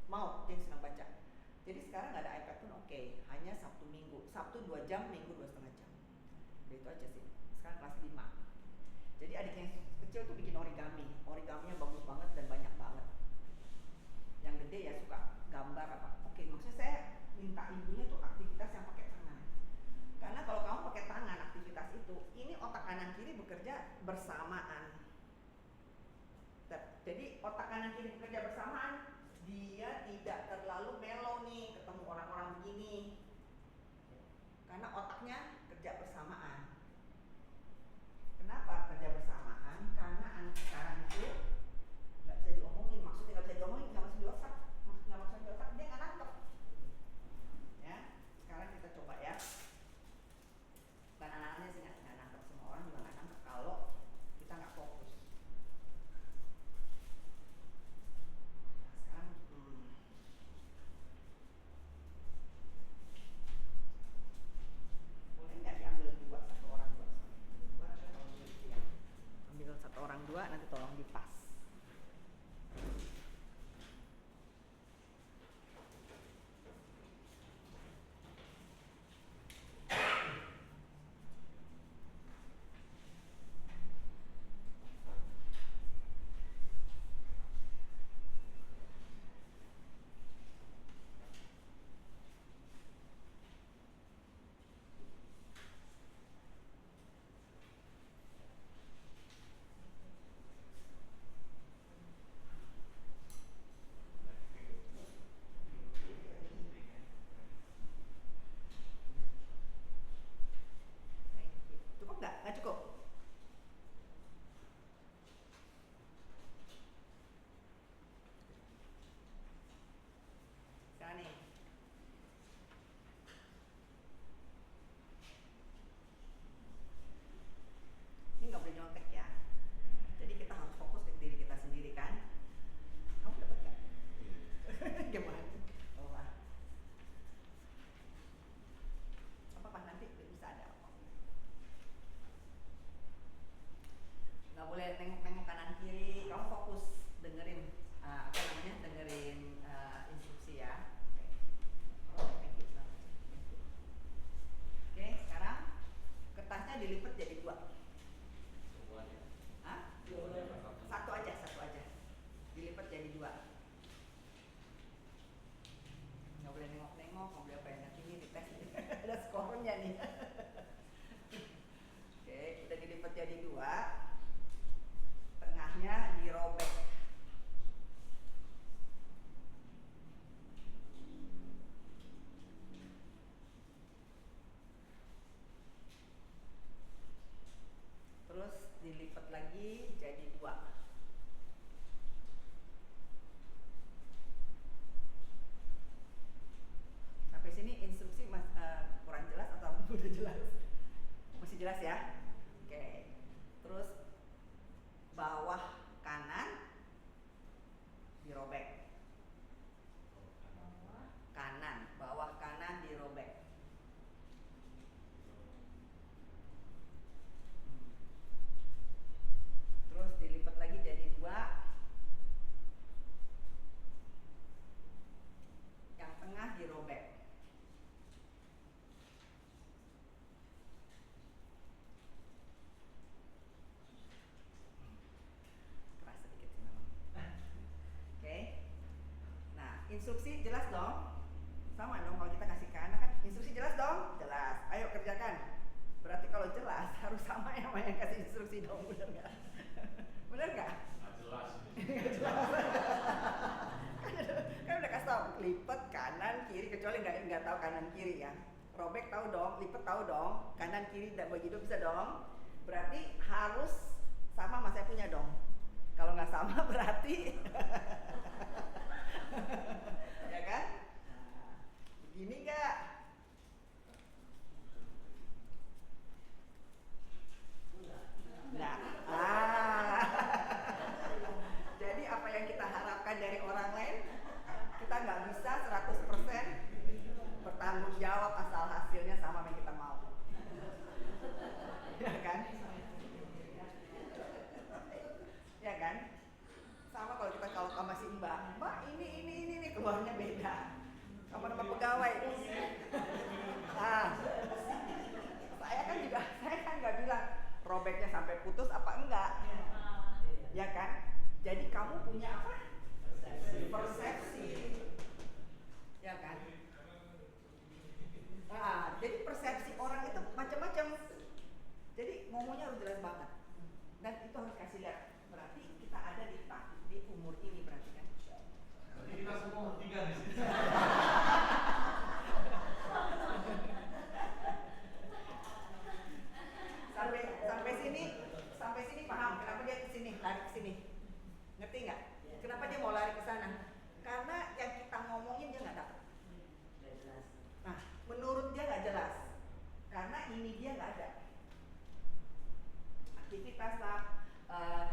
baca. Jadi sekarang nggak ada iPad pun oke. Hanya Sabtu Minggu, Sabtu 2 jam, Minggu 2,5 jam. Udah itu aja sih. Sekarang kelas 5. Jadi adiknya yang kecil tuh bikin origaminya bagus banget dan banyak banget. Yang gede ya suka gambar apa. Oke, maksudnya saya minta ibunya tuh aktivitas yang pakai tangan. Karena kalau kamu pakai tangan aktivitas itu, ini otak kanan kiri bekerja bersamaan. Jadi otak kanan kiri bekerja bersamaan, dia tidak terlalu melo nih ketemu orang-orang begini. Karena otaknya kerja bersamaan. Kenapa kerja bersamaan? Karena anak sekarang itu nggak bisa diomongin, maksudnya nggak bisa diomongin, nggak masuk di otak, dia nggak nangkep. Ya, jadi 2, tengahnya dirobek. Terus dilipat lagi jadi 2. Sampai sini instruksi kurang jelas atau udah jelas? Masih jelas ya? Oke. Terus bawah kanan dirobek. Bawah kanan dirobek. Terus dilipat lagi jadi 2. Yang tengah dirobek. Keras sedikit sih memang. Oke. Nah, instruksi jelas dong? Sama dong kalau kita kasih ke anak kan, instruksi jelas dong? Jelas. Ayo kerjakan. Berarti kalau jelas harus sama yang kasih instruksi dong, bener nggak? Bener nggak? Nggak jelas. Kan udah kasih tau, lipat kanan kiri, kecuali nggak tahu kanan kiri ya. Robek tahu dong, lipat tahu dong, kanan kiri tidak begitu bisa dong. Berarti harus sama mas saya punya dong. Kalau nggak sama berarti ya kan? Nah, begini nggak? Nah, jadi apa yang kita harapkan dari orang lain, kita nggak bisa 100% bertanggung jawab asal hasilnya sama yang kita mau. Ya kan? Ya kan? Sama kalau kita kalau masih mbak ini keluarnya beda. Sama nama pegawai. Saya kan nggak bilang robeknya sampai putus apa enggak. Ya kan? Jadi kamu punya apa? Persepsi. Ya kan? Jadi persepsi orang itu macam-macam. Jadi ngomongnya harus jelas banget. Dan itu harus kasih lihat. Berarti kita ada di umur ini berarti kan. Berarti kita semua umur 3 di sini. Sampai sini paham kenapa dia kesini, lari ke sini. Ngerti nggak? Kenapa dia mau lari ke sana? Karena yang kita ngomongin dia nggak dapat. Nah, menurut dia nggak jelas. Karena ini dia nggak ada. Aktivitas lah,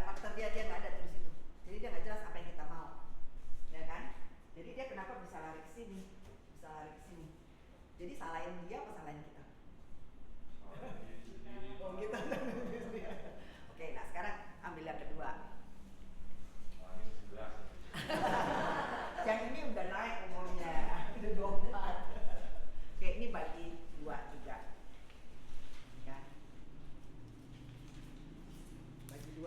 karakter dia nggak ada terus itu. Jadi dia nggak jelas apa yang kita mau, ya kan? Jadi dia kenapa bisa lari ke sini? Jadi salahin dia apa salahin kita? Oh gitu. Oke, nah sekarang ambil yang kedua. Yang ini udah naik umurnya, udah 24. Oke, ini bagi 2 juga. Ya. Bagi 2.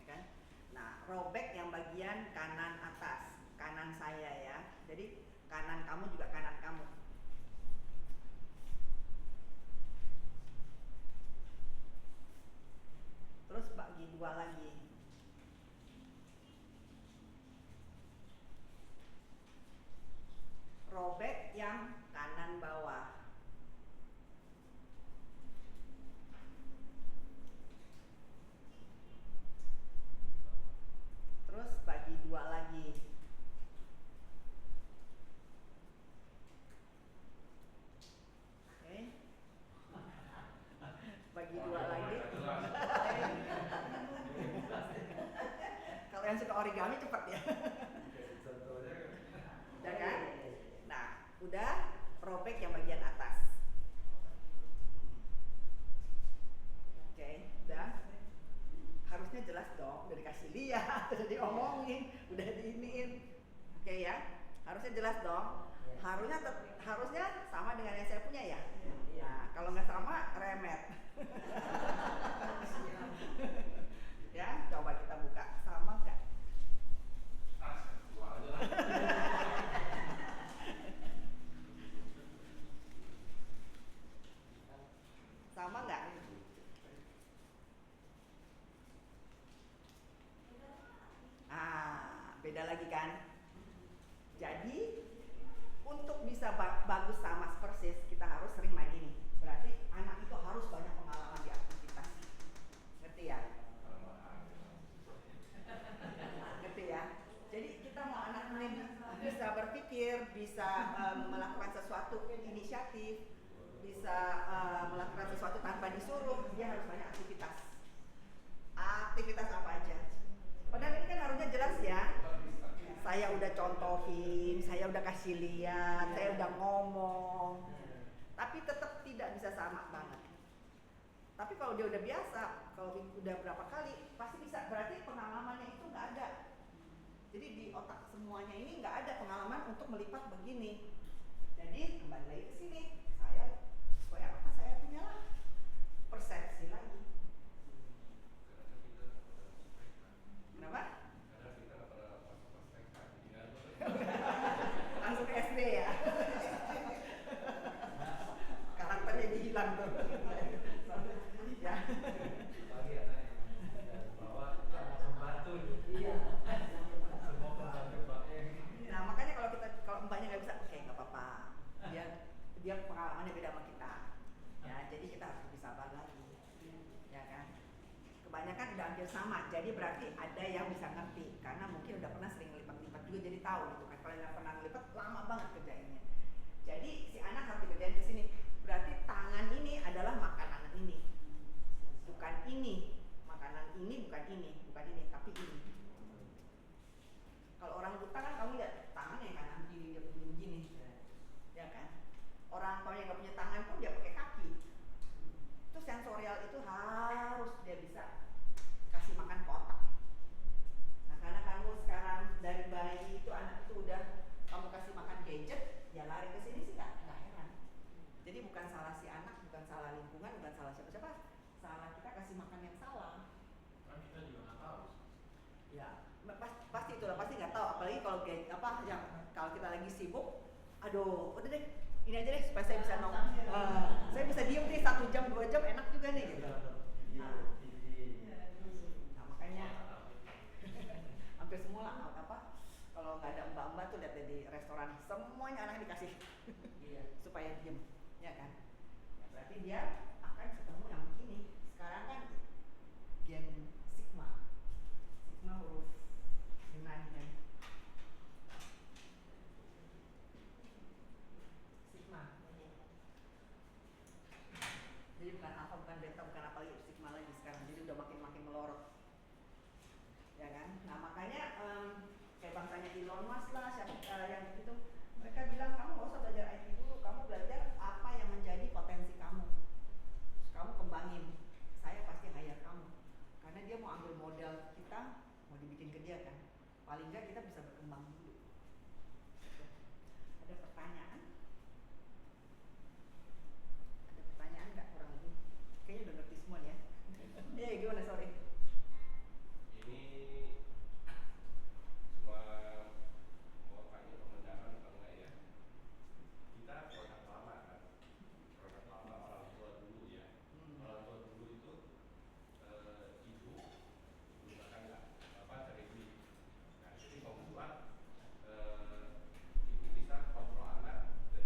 Ya kan? Nah, robek yang bagian kanan atas, kanan saya ya. Jadi kanan kamu juga kanan kamu. Terus bagi 2 lagi. Robek yang kanan bawah. Terus bagi 2 lagi. Oke. Bagi 2 lagi. Kalau yang suka origami cepat ya. Udah kan? Nah, udah robek yang bagian atas. Oke, udah. Harusnya jelas dong, udah dikasih lihat, udah diomongin, udah diiniin. Oke ya, harusnya jelas dong. Harusnya sama dengan yang saya punya ya. Nah, kalau nggak sama remet. Ya, coba kita buka, sama nggak? beda lagi kan. Jadi untuk bisa bagus sama persis kita harus sering main ini. Berarti anak itu harus banyak pengalaman di aktivitas. Ngerti ya? Ngerti ya? Jadi kita mau anak ini bisa berpikir, bisa melakukan sesuatu inisiatif, bisa melakukan sesuatu tanpa disuruh, dia harus banyak aktivitas. Aktivitas apa aja? Padahal ini kan harusnya jelas ya. Saya udah contohin, saya udah kasih lihat, saya udah ngomong, tapi tetap tidak bisa sama banget. Tapi kalau dia udah biasa, kalau udah berapa kali, pasti bisa. Berarti pengalamannya itu nggak ada. Jadi di otak semuanya ini nggak ada pengalaman untuk melipat begini. Jadi kembali lagi ke sini, saya supaya apa? Saya punya lah persepsi lagi. Kenapa? Langsung ke SD ya. Karakternya dihilang tuh. Ya. Bagi anak yang bawa membantu. Iya. Semua pembantu pakai. Nah makanya kalau mbaknya nggak bisa, oke nggak apa-apa. Dia pengalamannya beda sama kita. Ya jadi kita harus lebih sabar lagi. Ya kan. Kebanyakan udah hampir sama, jadi berarti ada yang bisa ngerti karena mungkin udah pernah sering lipat-lipat juga jadi tahu gitu kan. Kalau yang pernah lipat lama banget kerjainnya. Jadi si anak harus dikerjain ke sini. Berarti tangan ini adalah makanan ini. Bukan ini. Makanan ini bukan ini, tapi ini. Kalau orang buta kan kamu lihat tangannya kanan kiri dia begini. Ya kan? Orang tua yang nggak punya tangan pun dia pakai kaki. Itu sensorial itu harus dia bisa kasih makan ke otak. Nah karena kamu sekarang dari bayi itu anak itu udah kamu kasih makan gadget, ya lari ke sini sih nggak heran. Jadi bukan salah si anak, bukan salah lingkungan, bukan salah siapa-siapa, salah kita kasih makan yang salah. Kan kita juga nggak tahu. Ya pasti itulah pasti nggak tahu. Apalagi kalau yang kalau kita lagi sibuk, aduh udah deh ini aja deh supaya saya bisa saya bisa diem deh 1 jam 2 jam enak juga nih gitu. Nah makanya hampir semua lah kalau nggak ada mbak-mbak tuh lihat di restoran semuanya anaknya dikasih supaya diem, ya kan? Ya, berarti dia akan ketemu yang begini. Sekarang kan gen sigma huruf Yunani kan. Sigma. Jadi bukan alpha, bukan beta, bukan apa lagi, sigma lagi sekarang. Jadi udah makin melorot. Ya kan? Nah makanya kayak bangsanya Elon Musk lah, siapa yang itu, mereka bilang kamu nggak usah belajar IT dulu, kamu belajar apa yang menjadi potensi kamu. Terus kamu kembangin, saya pasti hire kamu. Karena dia mau ambil modal kita, mau dibikin ke dia kan. Paling nggak kita bisa berkembang dulu. Ada pertanyaan? Ada pertanyaan nggak kurang lebih? Kayaknya udah ngerti semua ya. Gimana sorry? Ini cuma mau tanya pemandangan atau enggak ya? Kita produk lama kan, produk lama orang tua dulu ya. Orang tua dulu itu ibu bahkan nggak cari duit. Nah jadi membuat ibu bisa kontrol anak dan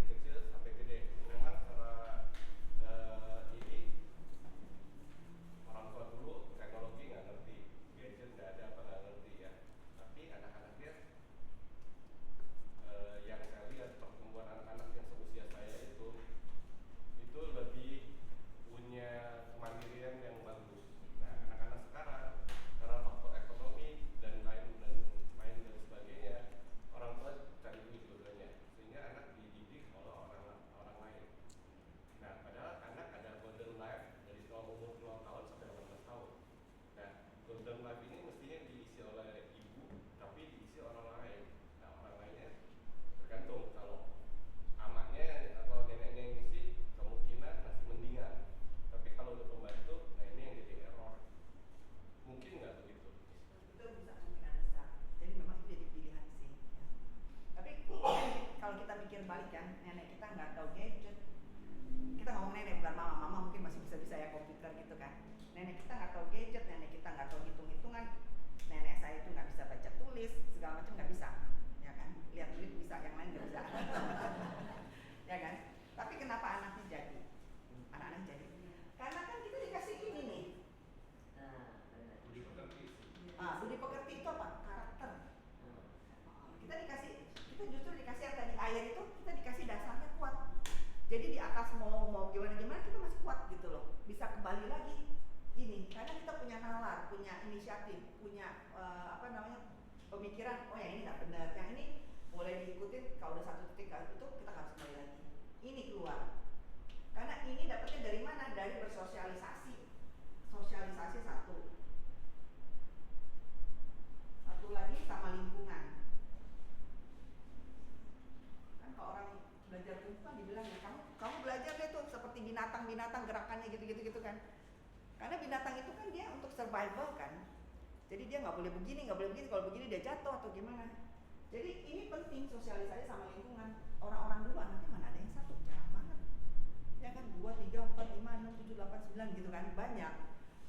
budi pekerti itu apa? Karakter. Kita justru dikasih yang tadi air itu, kita dikasih dasarnya kuat. Jadi di atas mau gimana kita masih kuat gitu loh. Bisa kembali lagi ini karena kita punya nalar, punya inisiatif, punya pemikiran. Oh yang ini nggak benar, yang ini boleh diikutin. Kalau udah satu titik itu kita harus kembali lagi. Ini keluar. Karena ini dapatnya dari mana? Dari bersosialisasi. Sosialisasi satu lagi sama lingkungan. Kan kalau orang belajar kungfu kan dibilang ya kamu belajar deh tuh seperti binatang gerakannya gitu kan. Karena binatang itu kan dia untuk survival kan. Jadi dia nggak boleh begini, kalau begini dia jatuh atau gimana. Jadi ini penting sosialisasi sama lingkungan. Orang-orang dulu anaknya mana ada yang satu, jarang banget. Ya kan 2, 3, 4, 5, 6, 7, 8, 9 gitu kan, banyak.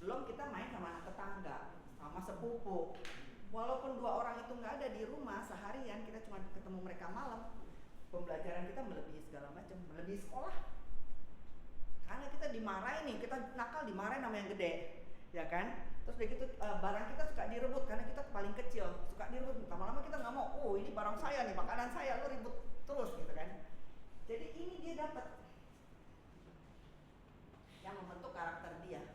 Belum kita main sama anak tetangga, sama sepupu. Walaupun 2 orang itu nggak ada di rumah seharian, kita cuma ketemu mereka malam. Pembelajaran kita melebihi segala macam, melebihi sekolah. Karena kita dimarahin nih, kita nakal dimarahin sama yang gede, ya kan? Terus begitu barang kita suka direbut karena kita paling kecil, suka direbut. Lama-lama kita nggak mau, oh ini barang saya nih, makanan saya, lu ribut terus gitu kan? Jadi ini dia dapat yang membentuk karakter dia.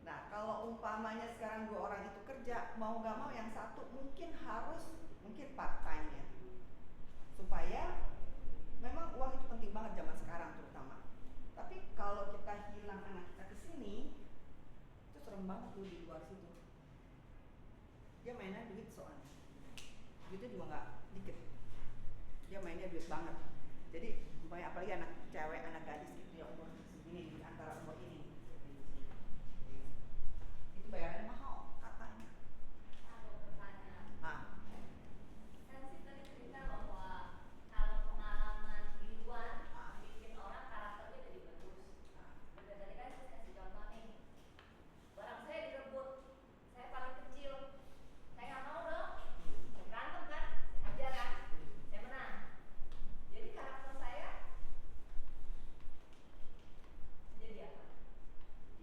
Nah kalau umpamanya sekarang 2 orang itu kerja, mau nggak mau yang satu mungkin part time ya, supaya memang uang itu penting banget zaman sekarang terutama. Tapi kalau kita hilang anak kita ke sini, itu serem banget tuh di luar situ. Dia mainnya duit soalnya. Duitnya juga nggak dikit. Dia mainnya duit banget. Jadi banyak apalagi anak cewek, anak gadis gitu ya umur segini di antara umur ini. Itu bayarannya mahal katanya. Ada pertanyaan. Ah. Kan sih tadi cerita bahwa kalau pengalaman di luar bikin orang karakternya jadi bagus. Udah tadi kan saya kasih contoh nih, barang saya direbut, saya paling kecil, saya nggak mau dong, saya berantem kan, saya hajar kan, saya menang. Jadi karakter saya jadi apa?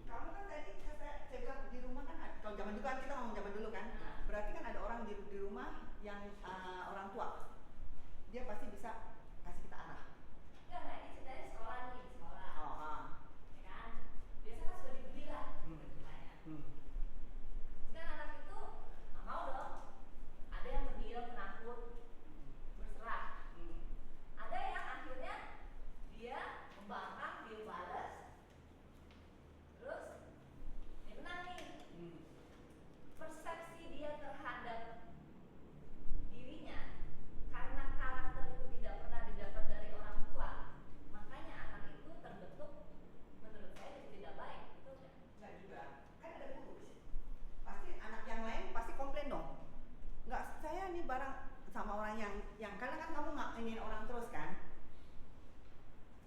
Kamu kan tadi saya bilang di rumah kan kalau zaman dulu kan kita ngomong zaman dulu kan, berarti kan ada orang di rumah yang orang tua, dia pasti bisa kasih kita arah. Enggak, ini ceritanya sekolah nih, sekolah. Oh. Ya kan? Biasa kan sudah dibeli lah ceritanya. Kan anak itu nggak mau dong. Ada yang mendiam, penakut, berserah. Ada yang akhirnya dia membangkang, dia balas, terus dia menang nih. Persepsi dia terhadap dirinya karena karakter itu tidak pernah didapat dari orang tua, makanya anak itu terbentuk menurut saya jadi tidak baik, betul nggak? Nggak juga, kan ada guru di situ. Pasti anak yang lain pasti komplain dong. Nggak, saya nih barang sama orang yang karena kan kamu nggak ingin orang terus kan.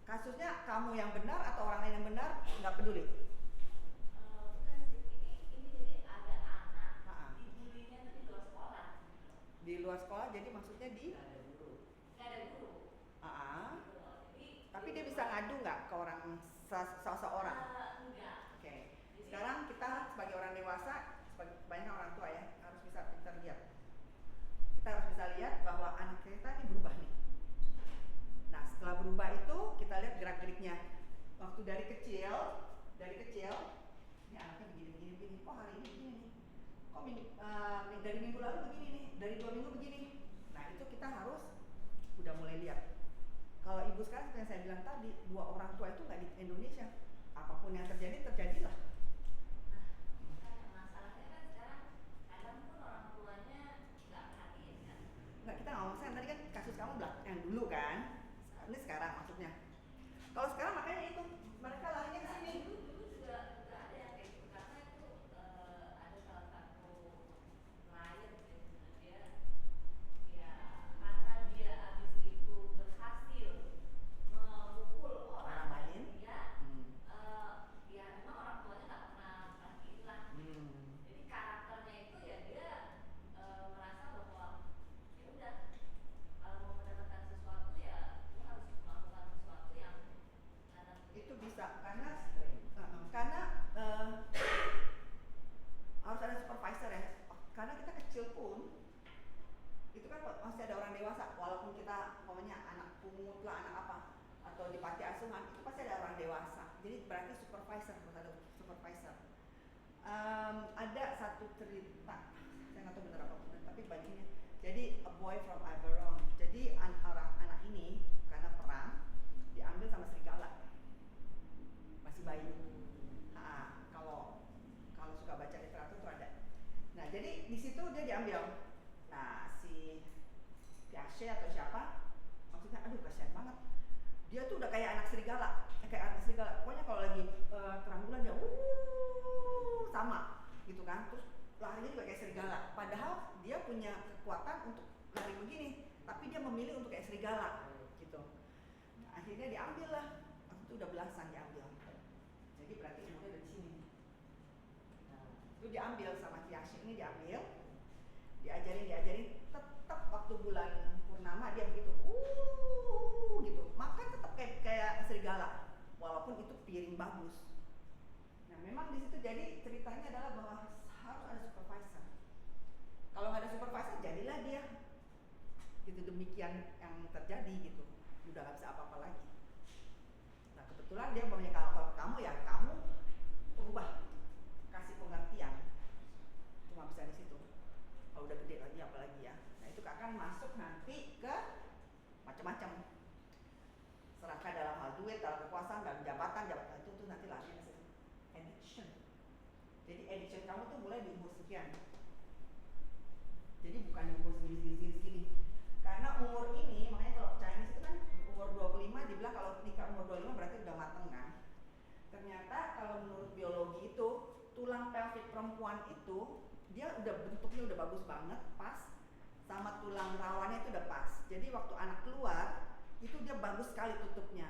Kasusnya kamu yang benar atau orang lain yang benar nggak peduli. Bukan sih, ini jadi ada anak dibulinya tuh di luar sekolah. Di luar sekolah jadi maksudnya di Nggak ada guru. Jadi, tapi dia bisa ngadu nggak ke orang seseorang? Enggak. Oke. Sekarang kita sebagai orang dewasa, banyak orang tua ya, harus bisa pintar lihat. Kita harus bisa lihat bahwa anak kita ini berubah nih. Nah setelah berubah itu kita lihat gerak-geriknya. Waktu dari kecil, ini anaknya begini. Kok hari ini begini nih? Kok dari minggu lalu begini nih? Dari 2 minggu begini. Nah itu kita harus udah mulai lihat. Kalau ibu sekarang seperti yang saya bilang tadi, 2 orang tua itu nggak di Indonesia. Apapun yang terjadi, terjadilah. Masalahnya kan sekarang kadang pun orang tuanya nggak perhatiin kan. Nggak, kita nggak ngomong tadi kan kasus kamu yang dulu kan. Ini sekarang maksudnya. Kalau sekarang makanya itu mereka larinya ke sini. Dulu juga ada yang kayak gitu karena itu ada salah satu klien dia ya karena dia abis itu berhasil memukul orang lain dia ya memang orang tuanya Jadi berarti supervisor, harus ada supervisor. Ada satu cerita, saya nggak tahu benar apa benar, tapi baginya. Jadi A Boy from Ivory. Jadi anak ini karena perang diambil sama serigala, masih bayi. Kalau suka baca literatur tuh ada. Nah jadi di situ dia diambil. Nah si Piaget atau siapa, maksudnya aduh kasihan banget. Dia tuh udah kayak anak serigala. Pokoknya kalau lagi terang bulan dia sama gitu kan. Terus larinya juga kayak serigala. Padahal dia punya kekuatan untuk lari begini, tapi dia memilih untuk kayak serigala gitu. Nah, akhirnya diambil lah. Waktu itu udah belasan diambil. Jadi berarti umurnya udah di sini. Nah, itu diambil sama Piaget ini diambil. Diajarin tetap waktu bulan purnama dia begitu. Gitu. Makan tetap kayak serigala. Walaupun itu piring bagus. Nah, memang di situ jadi ceritanya adalah bahwa harus ada supervisor. Kalau nggak ada supervisor, jadilah dia. Gitu, demikian yang terjadi gitu. Udah nggak bisa apa-apa lagi. Nah, kebetulan dia punya kalau kamu ya kamu ubah, kasih pengertian. Cuma bisa di situ. Kalau udah gede lagi apalagi ya. Nah, itu akan masuk nanti ke macam-macam. Serangka dalam hal duit, dalam kekuasaan, dalam jabatan itu tuh nanti larinya ke addiction. Jadi addiction kamu tuh mulai di umur sekian. Jadi bukan di umur segini. Karena umur ini, makanya kalau Chinese itu kan umur 25 dibilang kalau nikah umur 25 berarti udah mateng kan. Ternyata kalau menurut biologi itu tulang pelvik perempuan itu dia udah bentuknya udah bagus banget, pas, sama tulang rawannya itu udah pas. Jadi waktu anak keluar itu dia bagus sekali tutupnya.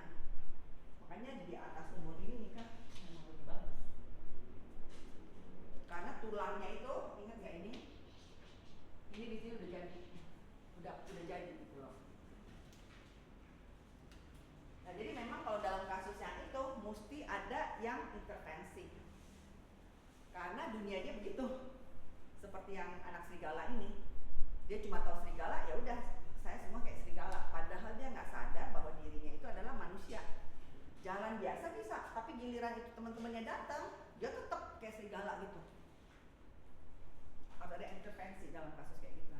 Makanya di atas umur ini nikah memang lebih bagus. Karena tulangnya itu, ingat nggak ini? Ini di sini udah jadi, udah jadi gitu loh. Nah jadi memang kalau dalam kasus yang itu mesti ada yang intervensi. Karena dunia dia begitu. Seperti yang anak serigala ini, dia cuma tahu serigala, ya udah saya semua kayak serigala. Padahal dia nggak sadar bahwa dirinya itu adalah manusia. Jalan biasa bisa, tapi giliran itu teman-temannya datang, dia tetap kayak serigala gitu. Harus ada intervensi dalam kasus kayak gitu.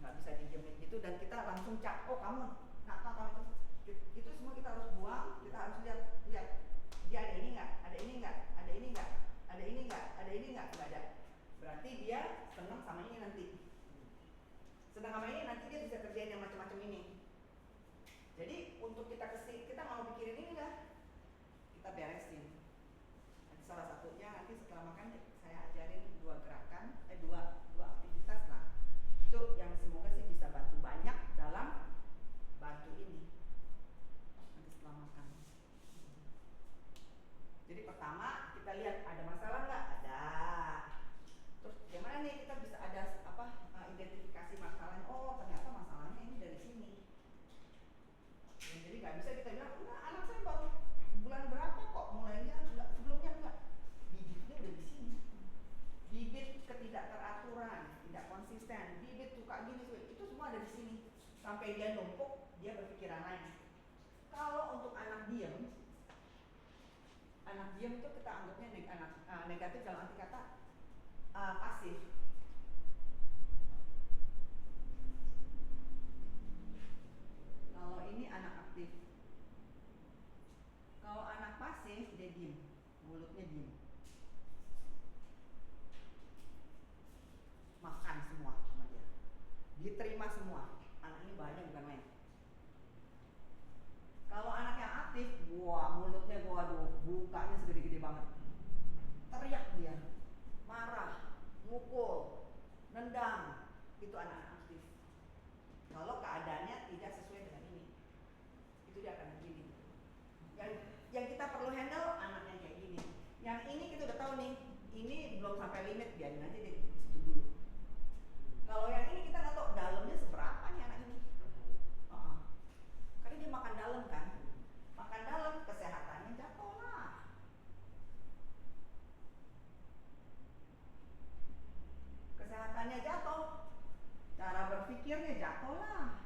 Nggak bisa dijamin gitu dan kita langsung cap, oh kamu nakal kamu itu semua kita harus buang, kita harus lihat dia ada ini nggak, ada ini nggak, ada ini nggak, ada ini nggak, ada ini nggak ada. Berarti dia senang sama ini nanti. Senang sama ini nanti dia bisa kerjain yang macam-macam ini. Jadi untuk kita mau pikirin ini dah, kita beresin. Nanti salah satunya nanti setelah makan saya ajarin dua aktivitas lah. Itu yang semoga sih bisa bantu banyak dalam bantu ini. Nanti setelah makan. Jadi pertama kita lihat ada masalah nggak? Ada. Terus gimana nih kita bisa ada identifikasi masalahnya? Oh ternyata masalahnya ini dari sini. Jadi nggak bisa kita bilang, enggak anak saya baru bulan berapa kok mulainya enggak, sebelumnya enggak. Bibitnya udah di sini. Bibit ketidakteraturan, tidak konsisten, bibit suka gini, itu semua ada di sini. Sampai dia numpuk, dia berpikiran lain. Kalau untuk anak diam itu kita anggapnya negatif dalam arti kata pasif. Kalau ini anak aktif. Kalau anak pasif dia diem, mulutnya diem. Makan semua sama dia. Diterima semua. Anak ini bahaya bukan main. Kalau anak yang aktif, wah mulutnya waduh, bukanya segede-gede banget. Teriak dia, marah, mukul, nendang. Itu anak aktif. Kalau keadaannya tidak sesuai dengan ini, itu dia akan begini. Yang kita perlu handle anak yang kayak gini. Yang ini kita udah tahu nih, ini belum sampai limit, biarin aja di situ dulu. Kalau yang ini kita nggak tahu dalamnya seberapa nih anak ini. Karena dia makan dalam kan, makan dalam kesehatannya jatuh lah. Kesehatannya jatuh, cara berpikirnya jatuh lah.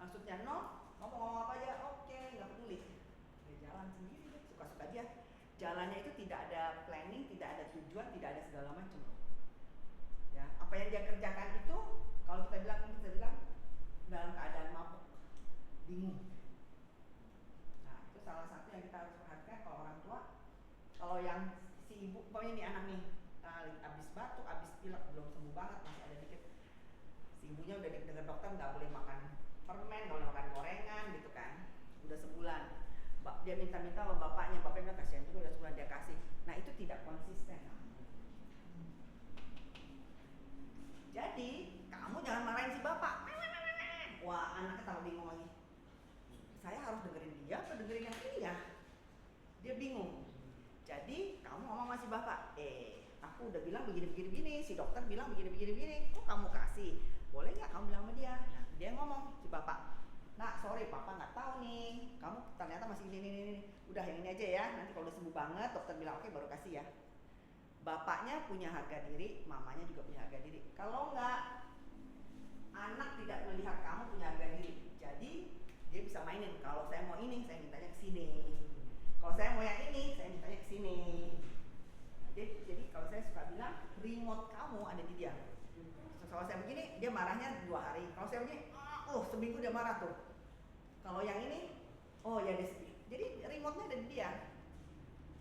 Maksudnya no, kamu ngomong apa aja, oke, nggak peduli. Dia jalan sendiri deh, suka-suka dia. Jalannya itu tidak ada planning, tidak ada tujuan, tidak ada segala macam. Ya, apa yang dia kerjakan itu, kalau kita bilang dalam keadaan mabuk, bingung. Nah, itu salah satu yang kita harus perhatikan kalau orang tua. Kalau yang si ibu, pokoknya nih anak nih, abis batuk, abis pilek, belum sembuh banget, masih ada dikit. Si ibunya udah dengan dokter nggak boleh makan permen, nggak boleh makan gorengan gitu kan. Udah sebulan. Dia minta-minta sama bapaknya bilang kasihan juga udah sebulan dia kasih. Nah itu tidak konsisten. Jadi kamu jangan marahin si bapak. Wah anaknya tambah bingung lagi. Saya harus dengerin dia atau dengerin yang ini ya? Dia bingung. Jadi kamu ngomong sama si bapak, aku udah bilang begini, si dokter bilang begini, kok kamu kasih? Boleh nggak kamu bilang sama dia? Nah, dia ngomong si bapak, nah sorry papa nggak tahu nih, kamu ternyata masih ini, udah yang ini aja ya, nanti kalau udah sembuh banget dokter bilang oke baru kasih ya. Bapaknya punya harga diri, mamanya juga punya harga diri. Kalau nggak, anak tidak melihat kamu punya harga diri, jadi dia bisa mainin. Kalau saya mau ini, saya mintanya ke sini. Kalau saya mau yang ini, saya mintanya ke sini. Jadi kalau saya suka bilang remote kamu ada di dia. Kalau saya begini, dia marahnya 2 hari. Kalau saya begini, seminggu dia marah tuh. Kalau yang ini, ya dia sedih. Jadi remote-nya ada di dia.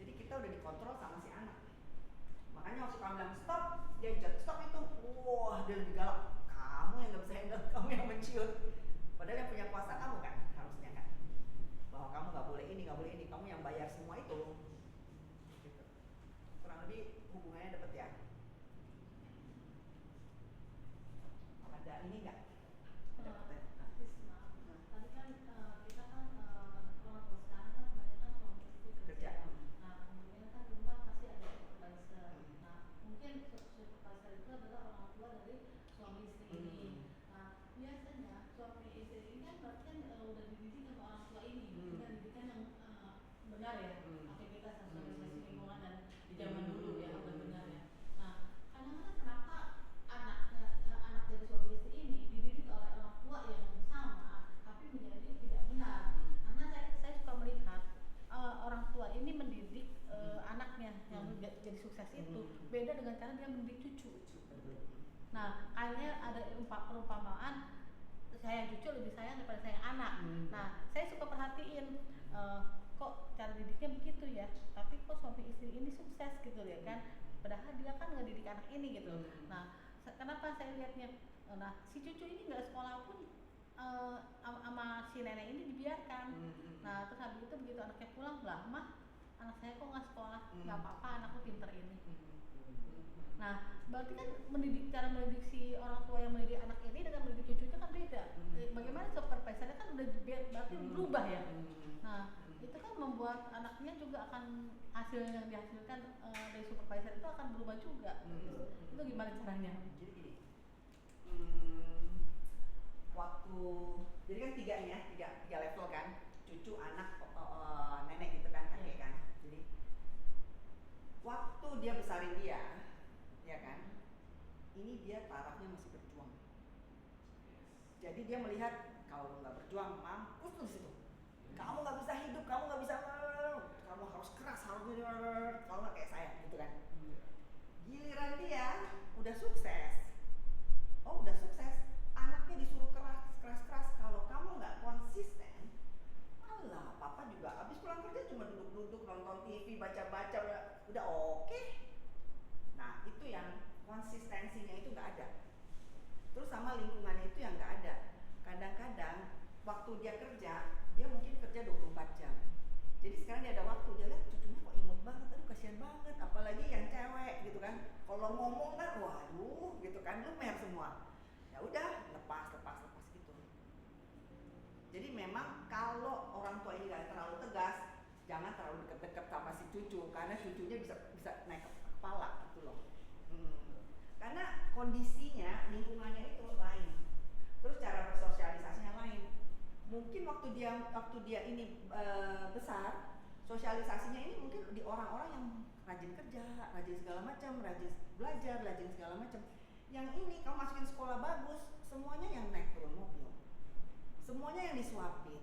Jadi kita udah dikontrol sama si anak. Makanya waktu kamu bilang stop, dia stop itu, wah dia lebih galak. Kamu yang nggak bisa handle, kamu yang menciut. Padahal yang punya kuasa kamu kan, harusnya kan. Bahwa kamu nggak boleh ini, kamu yang bayar semua itu. Gitu. Kurang lebih hubungannya dapet ya. Ada ini nggak? Tadi kan kita kan orang tua sekarang kan kebanyakan suami istri kerja. Nah kemudian kan di rumah pasti ada supervisor. Nah mungkin supervisor itu adalah orang tua dari suami istri ini. Nah biasanya suami istri ini kan berarti kan udah dididik sama orang tua ini dengan didikan yang benar ya, aktivitas dan sosialisasi lingkungan dan di zaman dulu ya udah benar ya. Nah kadang-kadang kenapa anak dari suami istri ini dididik oleh orang tua yang sama tapi menjadi tidak benar? Karena saya suka melihat orang tua ini mendidik anaknya yang jadi sukses itu beda dengan cara dia mendidik cucu. Nah kayaknya ada perumpamaan saya cucu lebih sayang daripada saya anak. Nah saya suka perhatiin kok cara didiknya begitu ya, tapi kok suami istri ini sukses gitu ya kan, padahal dia kan ngedidik anak ini gitu. Nah kenapa saya lihatnya, nah si cucu ini nggak sekolah pun sama si nenek ini dibiarkan. Nah terus habis itu begitu anaknya pulang, lah mah anak saya kok nggak sekolah, nggak apa-apa anakku pinter ini. Nah berarti kan cara mendidik si orang tua yang mendidik anak ini dengan mendidik cucunya kan beda. Bagaimana supervisornya kan udah berarti berubah ya. Nah itu kan membuat anaknya juga akan hasil yang dihasilkan dari supervisor itu akan berubah juga. Itu gimana caranya? Jadi gini, jadi kan tiga level kan, cucu, anak, nenek gitu kan, kakek kan. Jadi waktu dia besarin dia, ya kan, ini dia tarafnya masih berjuang. Jadi dia melihat kalau nggak berjuang mampus tuh situ. Kamu nggak bisa hidup, kamu nggak bisa, kamu harus keras, kalau nggak kayak saya gitu kan. Giliran dia udah sukses, anaknya disuruh keras, kalau kamu nggak konsisten, alah papa juga abis pulang kerja cuma duduk-duduk nonton TV, baca-baca, udah oke. Nah itu yang konsistensinya itu nggak ada. Terus sama lingkungannya itu yang nggak ada. Kadang-kadang waktu dia kerja, dia mungkin kerja 24 jam. Jadi sekarang dia ada waktu, dia lihat cucunya kok imut banget, aduh kasihan banget, apalagi yang cewek gitu kan. Kalau ngomong kan, waduh gitu kan, lumer semua. Ya udah, lepas gitu. Jadi memang kalau orang tua ini nggak terlalu tegas, jangan terlalu deket-deket sama si cucu, karena cucunya bisa naik ke kepala gitu loh. Karena kondisinya, lingkungannya itu lain. Terus cara bersosialisasinya lain. Mungkin waktu dia ini besar, sosialisasinya ini mungkin di orang-orang yang rajin kerja, rajin segala macam, rajin belajar, rajin segala macam. Yang ini kamu masukin sekolah bagus, semuanya yang naik turun mobil. semuanya yang disuapin,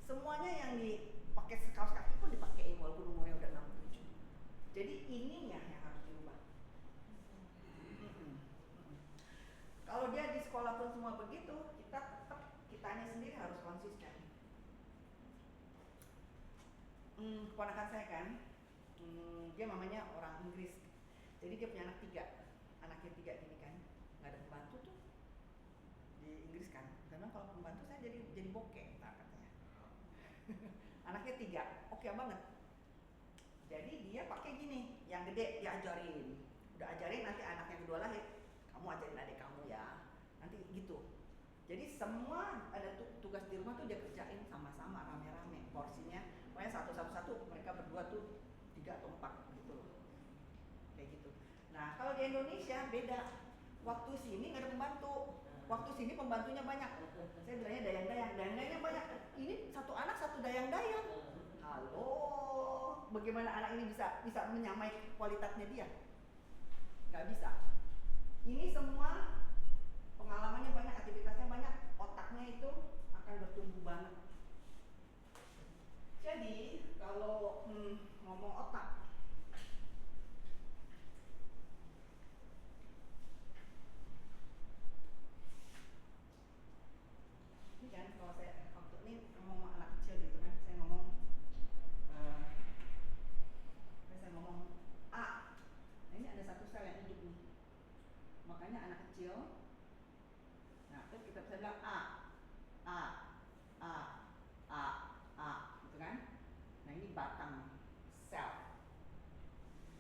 semuanya yang dipakai kaos kaki pun dipakein walaupun umurnya udah 67. Jadi ininya yang harus diubah. Kalau dia di sekolah pun semua begitu, kita tetap kitanya sendiri harus konsisten. Keponakan saya kan, dia mamanya orang Inggris, jadi dia punya anak 3, anaknya 3 gini kan, nggak ada pembantu tuh di Inggris kan, karena kalau pembantu saya jadi bokeh, katanya. Anaknya 3, oke banget. Jadi dia pakai gini, yang gede diajarin, udah ajarin nanti anak yang kedua lahir, kamu ajarin adik kamu ya, nanti gitu. Jadi semua ada tugas di rumah tuh dia kerjain sama-sama rame-rame, porsinya, pokoknya satu-satu mereka berdua tuh 3 atau 4 gitu loh, kayak gitu. Nah kalau di Indonesia beda, waktu sini nggak ada pembantu, waktu sini pembantunya banyak. Saya bilangnya dayang-dayangnya banyak. Ini satu anak satu dayang-dayang. Halo, bagaimana anak ini bisa menyamai kualitasnya dia? Nggak bisa. Ini semua pengalamannya banyak, aktivitasnya banyak, otaknya itu akan bertumbuh banget. Jadi kalau ngomong otak, ini kan kalau saya waktu ini ngomong anak kecil gitu kan, saya ngomong A. Nah ini ada satu sel yang hidup nih, makanya anak kecil. Nah terus kita bisa bilang A, gitu kan. Nah ini batang sel.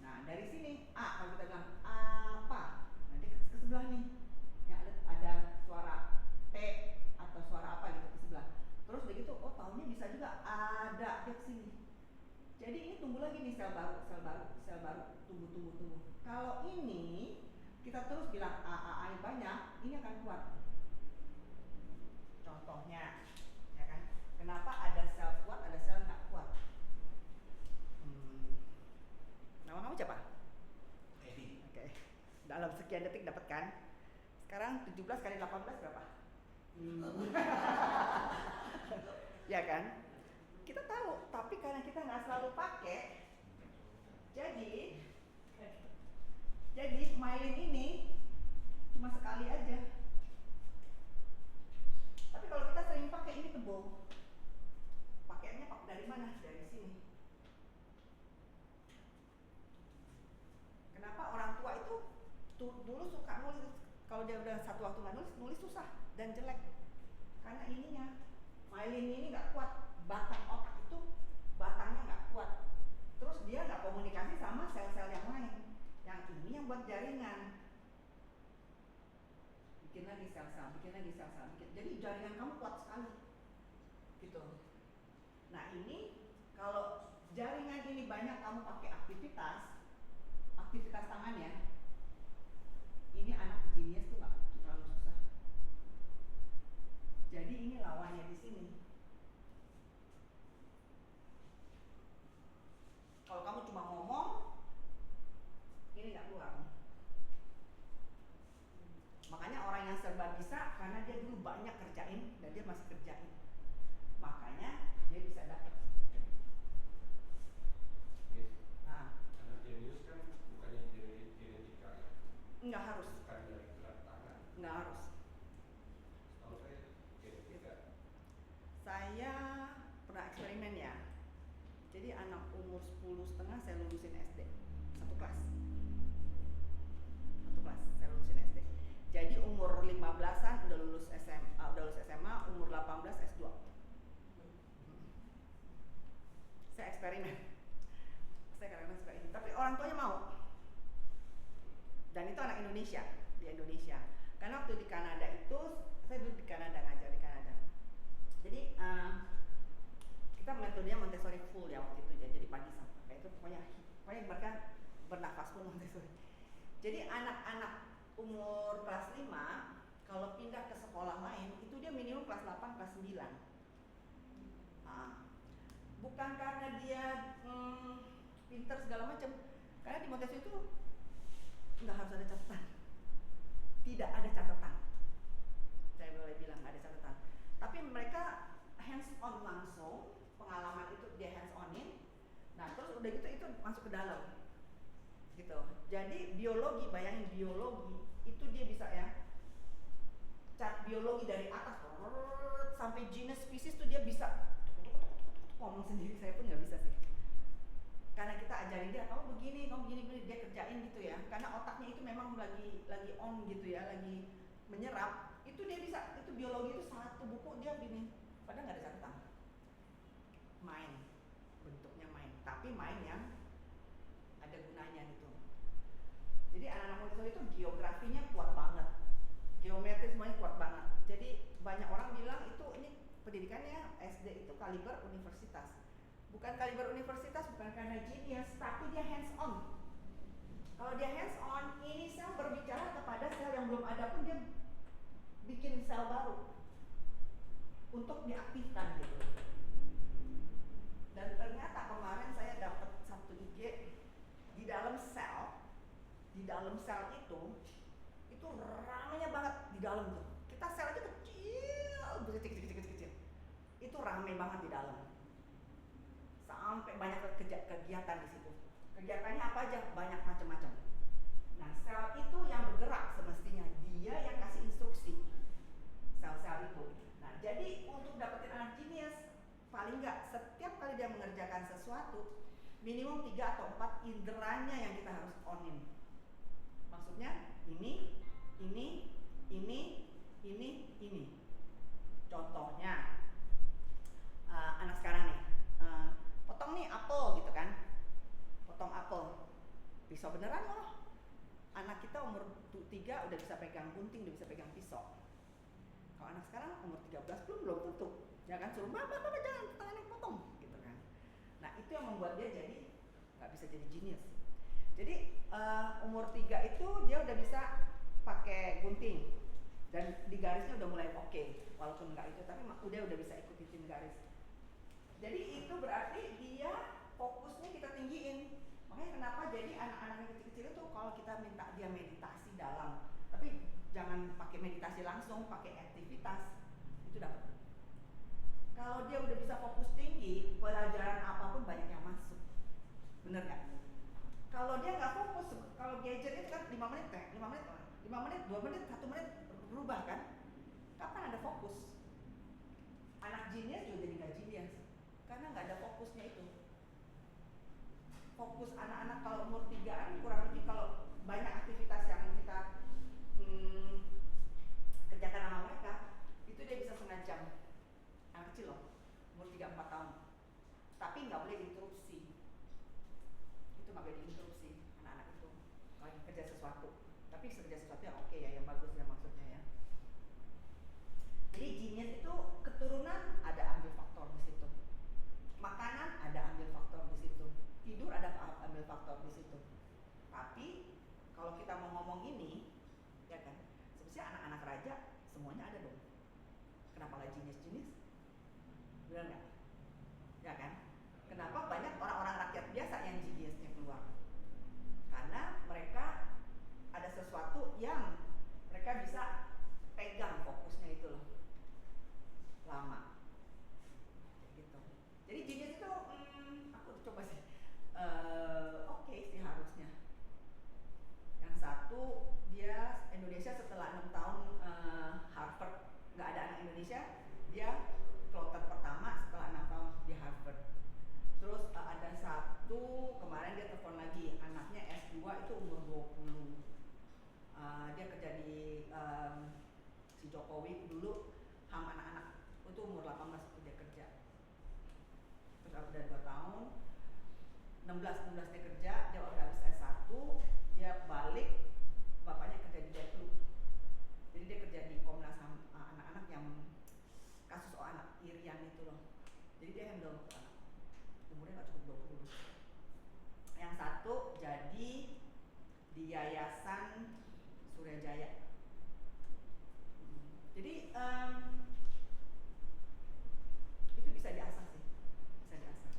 Nah dari sini A, kalau kita bilang apa, nah dia ke sebelah nih, yang ada suara T atau suara apa gitu ke sebelah. Terus begitu, oh tahunya bisa juga ada, dia ke sini. Jadi ini tumbuh lagi nih sel baru, tumbuh. Kalau ini kita terus bilang A yang banyak, ini akan kuat. Contohnya, ya kan? Kenapa ada sel kuat, ada sel nggak kuat? Nama kamu siapa? Edi. Oke. Dalam sekian detik dapat kan? Sekarang 17 kali 18 berapa? Ya kan? Kita tahu, tapi karena kita nggak selalu pakai, jadi myelin ini cuma sekali aja. Tapi kalau kita sering pakai, ini tebal. Pakainya dari mana? Dari sini. Kenapa orang tua itu dulu suka nulis, kalau dia udah satu waktu nggak nulis susah dan jelek, karena ininya myelin ini nggak kuat, batang otak itu batangnya nggak kuat, terus dia nggak komunikasi sama sel-sel yang lain, yang ini yang buat jaringan, bikin lagi sel-sel, jadi jaringan kamu kuat sekali, gitu. Nah ini kalau jaringan ini banyak kamu pakai aktivitas tangan ya, ini anak genius tuh nggak terlalu susah. Jadi ini lawannya di sini. Kalau kamu cuma ngomong, ini nggak keluar. Makanya orang yang serba bisa karena dia dulu banyak kerjain dan dia masih kerjain, makanya dia bisa dapat. Anak jenius kan bukannya genetika ya? Nggak harus. Bukan dari gerak tangan. Nggak harus. Kalau saya genetika. Saya pernah eksperimen ya. Jadi anak umur 10,5 saya lulusin SD, satu kelas saya lulusin SD. Jadi umur 15-an udah lulus SMA, umur 18 S2. Saya eksperimen suka ini, tapi orang tuanya mau. Dan itu anak Indonesia, di Indonesia. Karena waktu di Kanada itu, saya dulu di Kanada, ngajar di Kanada. Jadi kita metodenya Montessori full ya waktu itu, jadi pagi sampai itu pokoknya mereka bernafas pun Montessori. Jadi anak-anak umur kelas 5 kalau pindah ke sekolah lain itu dia minimum kelas 8, kelas 9. Bukan karena dia pinter segala macam, karena di Montessori itu nggak harus ada catatan, tidak ada catatan. Saya boleh bilang nggak ada catatan. Tapi tapi mereka hands on langsung, pengalaman itu dia hands onin. Nah terus udah gitu itu masuk ke dalam gitu. Jadi biologi, bayangin biologi itu dia bisa ya chart biologi dari atas sampai genus spesies tuh dia bisa ngomong sendiri. Saya pun nggak bisa sih, karena kita ajarin dia kamu begini dia kerjain gitu ya, karena otaknya itu memang lagi on gitu ya, lagi menyerap. Itu dia bisa, itu biologi itu satu buku dia gini, padahal nggak ada catatan. Main, bentuknya main, tapi main yang ada gunanya gitu. Jadi anak-anak Montessori itu geografinya kuat banget, geometri semuanya kuat banget. Jadi banyak orang bilang itu ini pendidikannya SD itu kaliber universitas. Bukan kaliber universitas, bukan karena genius, tapi dia hands on. Kalau dia hands on, ini sel berbicara kepada sel yang belum ada pun dia bikin sel baru untuk diaktifkan gitu. Dan ternyata kemarin saya dapat satu ide di dalam sel itu ramenya banget di dalam tuh. Kita sel aja kecil, itu rame banget di dalam. Sampai banyak kegiatan di situ. Kegiatannya apa aja? Banyak macam-macam. Nah, sel itu yang bergerak semestinya, dia yang kasih instruksi. Sel-sel itu. Nah, jadi untuk dapetin anak genius, paling enggak setiap kali dia mengerjakan sesuatu, minimum 3 atau 4 inderanya yang kita harus onin. Maksudnya ini. Contohnya anak sekarang nih, potong nih apel gitu kan, potong apel, pisau beneran loh. Anak kita umur 3 udah bisa pegang gunting, udah bisa pegang pisau. Kalau anak sekarang umur 13 belum tentu, ya kan, suruh bapak jangan tangannya potong gitu kan. Nah itu yang membuat dia jadi nggak bisa jadi genius. Jadi umur 3 itu dia udah bisa pakai gunting dan di garisnya udah mulai oke, walaupun nggak itu, tapi udah bisa ikutin garis. Jadi itu berarti dia fokusnya kita tinggiin. Makanya kenapa jadi anak-anak yang kecil-kecil itu kalau kita minta dia meditasi dalam, tapi jangan pakai meditasi langsung, pakai aktivitas, itu dapat. Kalau dia udah bisa fokus tinggi, pelajaran apapun banyak yang masuk. Bener nggak? Kalau dia nggak fokus, kalau gadget itu kan 5 menit, 2 menit, 1 menit berubah kan? Kapan ada fokus? Anak genius juga jadi nggak genius, karena nggak ada fokusnya itu. Fokus anak-anak kalau umur 3-an kurang lebih, kalau banyak aktivitas yang kita kerjakan sama mereka, itu dia bisa setengah jam. Anak kecil loh, umur 3-4 tahun. Tapi nggak boleh interupsi. Itu nggak boleh diinterupsi anak-anak itu lagi kerja sesuatu. Tapi kerja sesuatu yang oke ya, yang bagus ya maksudnya ya. Jadi genius itu keturunan ada ambil faktor di situ. Makanan ada ambil faktor di situ. Tidur ada ambil faktor di situ. Tapi kalau kita mau ngomong ini, ya kan, sebenarnya anak-anak raja semuanya ada dong. Kenapa nggak genius? Benar nggak? Ya kan? Kenapa banyak orang-orang rakyat biasa yang geniusnya keluar? Karena mereka ada sesuatu yang mereka bisa pegang fokusnya itu loh, lama gitu. Jadi genius itu aku coba sih oke sih harusnya. Yang satu dia Indonesia setelah 6 tahun Harvard, nggak ada anak Indonesia, dia kloter pertama setelah 6 tahun di Harvard. Terus ada satu kemarin dia telepon lagi, anaknya S2 itu umur 20. Dia kerja di si Jokowi dulu, HAM anak-anak, itu umur 18 itu dia kerja. Terus udah 2 tahun, 16 dia kerja, dia udah habis S1, dia balik, bapaknya kerja di Deplu. Jadi dia kerja di Komnas HAM anak-anak yang kasus anak Irian itu loh. Jadi dia handle anak, umurnya gak cukup 20. Yang satu jadi di Yayasan Surya Jaya. Jadi itu bisa diasah sih, bisa diasah.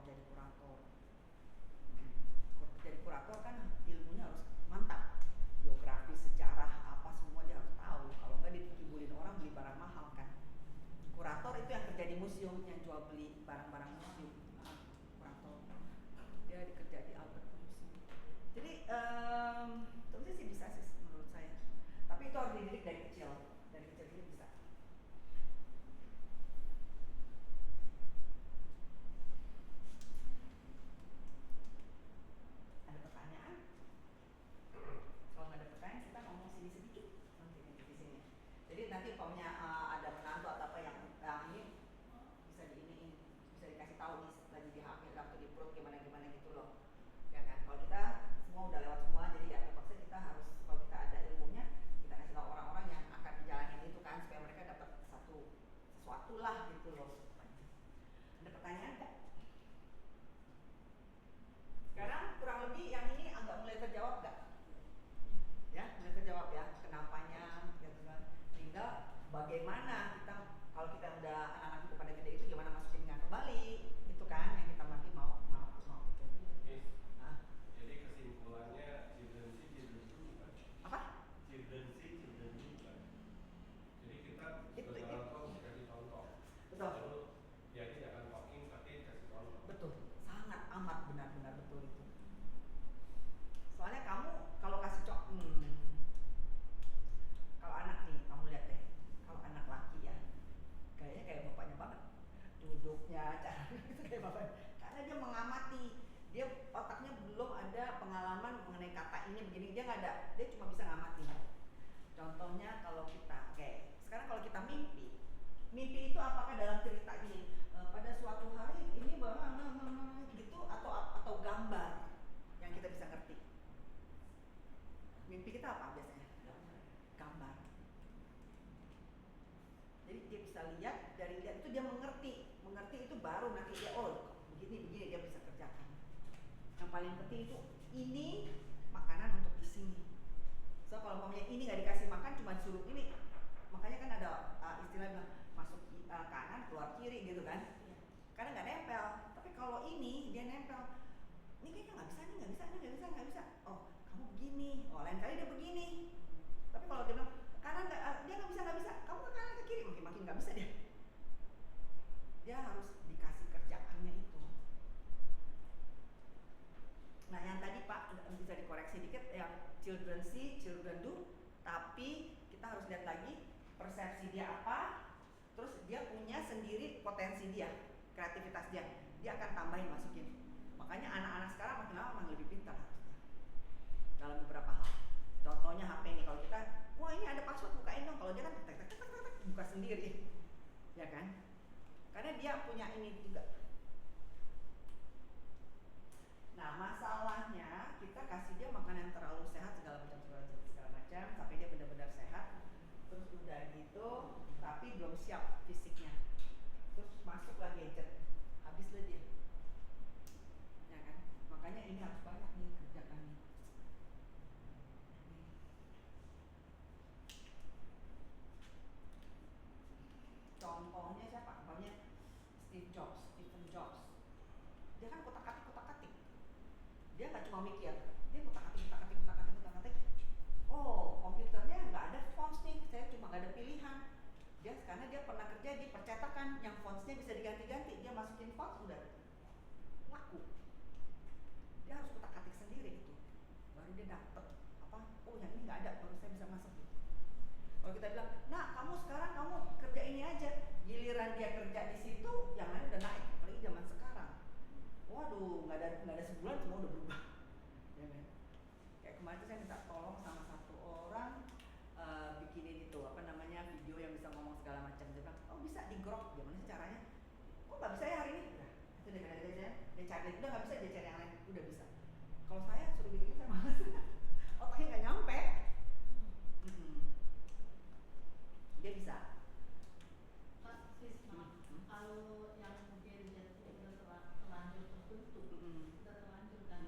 jadi kurator. Jadi kurator kan ilmunya harus mantap, geografi, sejarah, apa semua dia harus tahu. Kalau nggak dikibulin orang beli barang mahal kan. Kurator itu yang kerja di museum, yang jual beli barang-barang museum. Kurator dia kerja di Albert Museum. Jadi tentu sih bisa sih menurut saya. Tapi itu harus dididik dari kecil dia bisa. Ada pertanyaan? Kalau nggak ada pertanyaan kita ngomong sini sedikit nanti di sini. Jadi nanti umpamanya ada menantu atau apa yang ini bisa diiniin, bisa dikasih tahu nih lagi dihamil atau di perut gimana gitu loh. Ya kan? Kalau kita semua udah lewat semua, jadi ya terpaksa kita harus, kalau kita ada ilmunya, kita kasih tahu orang-orang yang akan menjalani itu kan, supaya mereka dapat sesuatu lah gitu loh. Ada pertanyaan nggak? Sekarang kurang lebih yang ini agak mulai terjawab nggak? Ya, mulai terjawab ya, kenapanya gitu kan. Tinggal bagaimana kita, kalau kita udah anak-anak itu pada gede itu gimana masukinnya kembali, gitu kan, yang kita lagi mau gitu. Jadi kesimpulannya children do bukan? Apa? Children do bukan? Jadi kita Itu. sebagai orang tua dikasih contoh. Betul. Lalu dia tidak akan talking tapi kasih contoh. Betul, sangat amat benar-benar betul itu. Soalnya kamu kalau kasih kalau anak nih, kamu lihat deh, kalau anak laki ya, kayaknya kayak bapaknya banget, duduknya, cara itu kayak bapaknya, karena dia mengamati, dia otaknya belum ada pengalaman mengenai kata ini begini, dia nggak ada, dia cuma bisa ngamati. Contohnya kalau kita, sekarang kalau kita mimpi itu apakah dalam cerita ini pada suatu hari ini gitu atau gambar yang kita bisa ngerti. Mimpi kita apa biasanya? Gambar. Jadi dia bisa lihat, dari lihat itu dia mengerti itu baru nanti dia begini dia bisa kerjakan. Yang paling penting itu ini makanan untuk di sini. So kalau umpamanya ini nggak dikasih makan cuma suruh ini, makanya kan ada istilah bilang masuk kanan keluar kiri gitu kan, karena nggak nempel. Tapi kalau ini dia nempel, ini kayaknya nggak bisa. Oh kamu begini, lain kali dia begini. Tapi kalau dia bilang kanan dia nggak bisa, kamu ke kanan ke kiri, makin nggak bisa dia. Dia harus dikasih kerjaannya itu. Nah yang tadi Pak bisa dikoreksi dikit, yang children see, children do, tapi kita harus lihat lagi persepsi dia apa, terus dia punya sendiri potensi dia, kreativitas dia akan tambahin masukin. Makanya anak-anak sekarang makin lama makin lebih pintar dalam beberapa hal. Contohnya HP nih, kalau kita, wah ini ada password bukain dong, kalau dia kan tek buka sendiri, ya kan? Karena dia punya ini juga. Nah masalahnya kita kasih dia makanan terlalu sehat segala macam sampai dia benar-benar sehat, terus udah gitu tapi belum siap fisiknya, terus masuklah gadget, habislah dia, ya kan? Makanya ini harus banyak nih kerjakan nih. Contohnya siapa? Contohnya Stephen Jobs. Dia kan kotak-katik. Dia nggak cuma mikir, dia kotak-katik. Oh, komputernya nggak ada fonts nih, saya cuma nggak ada pilihan. Karena dia pernah kerja di percetakan yang fontsnya bisa diganti-ganti, dia masukin fonts udah laku. Dia harus kotak-katik sendiri itu, baru dia dapet apa? Oh, yang ini nggak ada, baru saya bisa masuk. Kalau kita bilang, nah kamu sekarang kerja ini aja, giliran dia kerja di situ, yang lain udah naik, apalagi zaman sekarang. Waduh, nggak ada sebulan semua udah berubah, ya kan? Kayak kemarin tuh saya minta tolong sama satu orang bikinin itu video yang bisa ngomong segala macam. Dia bilang, oh bisa di Grok, gimana sih caranya? Kok nggak bisa ya hari ini? Nah, itu dia cari, udah nggak bisa dia cari yang lain, udah bisa. Kalau saya suruh bikin saya malas, otaknya nggak nyampe. Dia bisa. Mas, kalau yang mungkin dia udah terlanjur terbentuk, udah terlanjur kan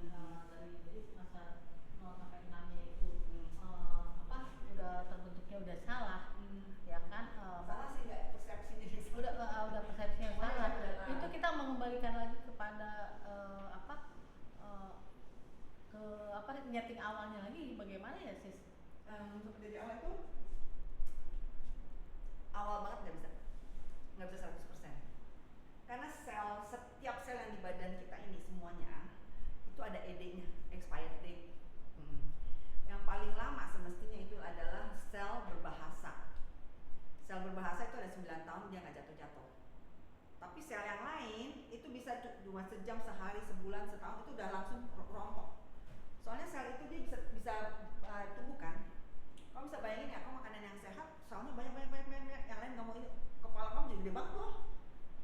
dari awalnya lagi bagaimana ya sis? Dari awal itu awal banget nggak bisa 100%. Karena setiap sel yang di badan kita ini semuanya itu ada ED-nya, expired date. Yang paling lama semestinya itu adalah sel berbahasa. Sel berbahasa itu ada 9 tahun dia nggak jatuh-jatuh. Tapi sel yang lain itu bisa cuma sejam, sehari, sebulan, setahun itu udah langsung rontok. Soalnya sel itu dia bisa tumbuh kan. Kamu bisa bayangin ya, kamu makanan yang sehat, soalnya banyak, yang lain nggak mau ini, kepala kamu jadi gede banget loh.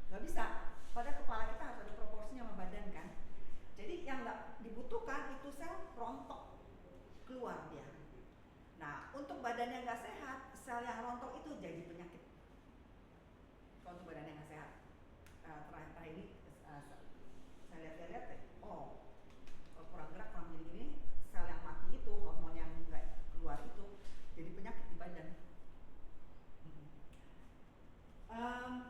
Nggak bisa. Padahal kepala kita harus ada proporsinya sama badan kan. Jadi yang nggak dibutuhkan itu sel rontok keluar dia. Nah, untuk badan yang nggak sehat, sel yang rontok itu jadi penyakit. Kalau untuk badan yang nggak sehat, terakhir ini saya lihat, oh, kalau kurang gerak, kurang gini, sel yang mati itu, hormon yang nggak keluar itu, jadi penyakit di badan. Kalau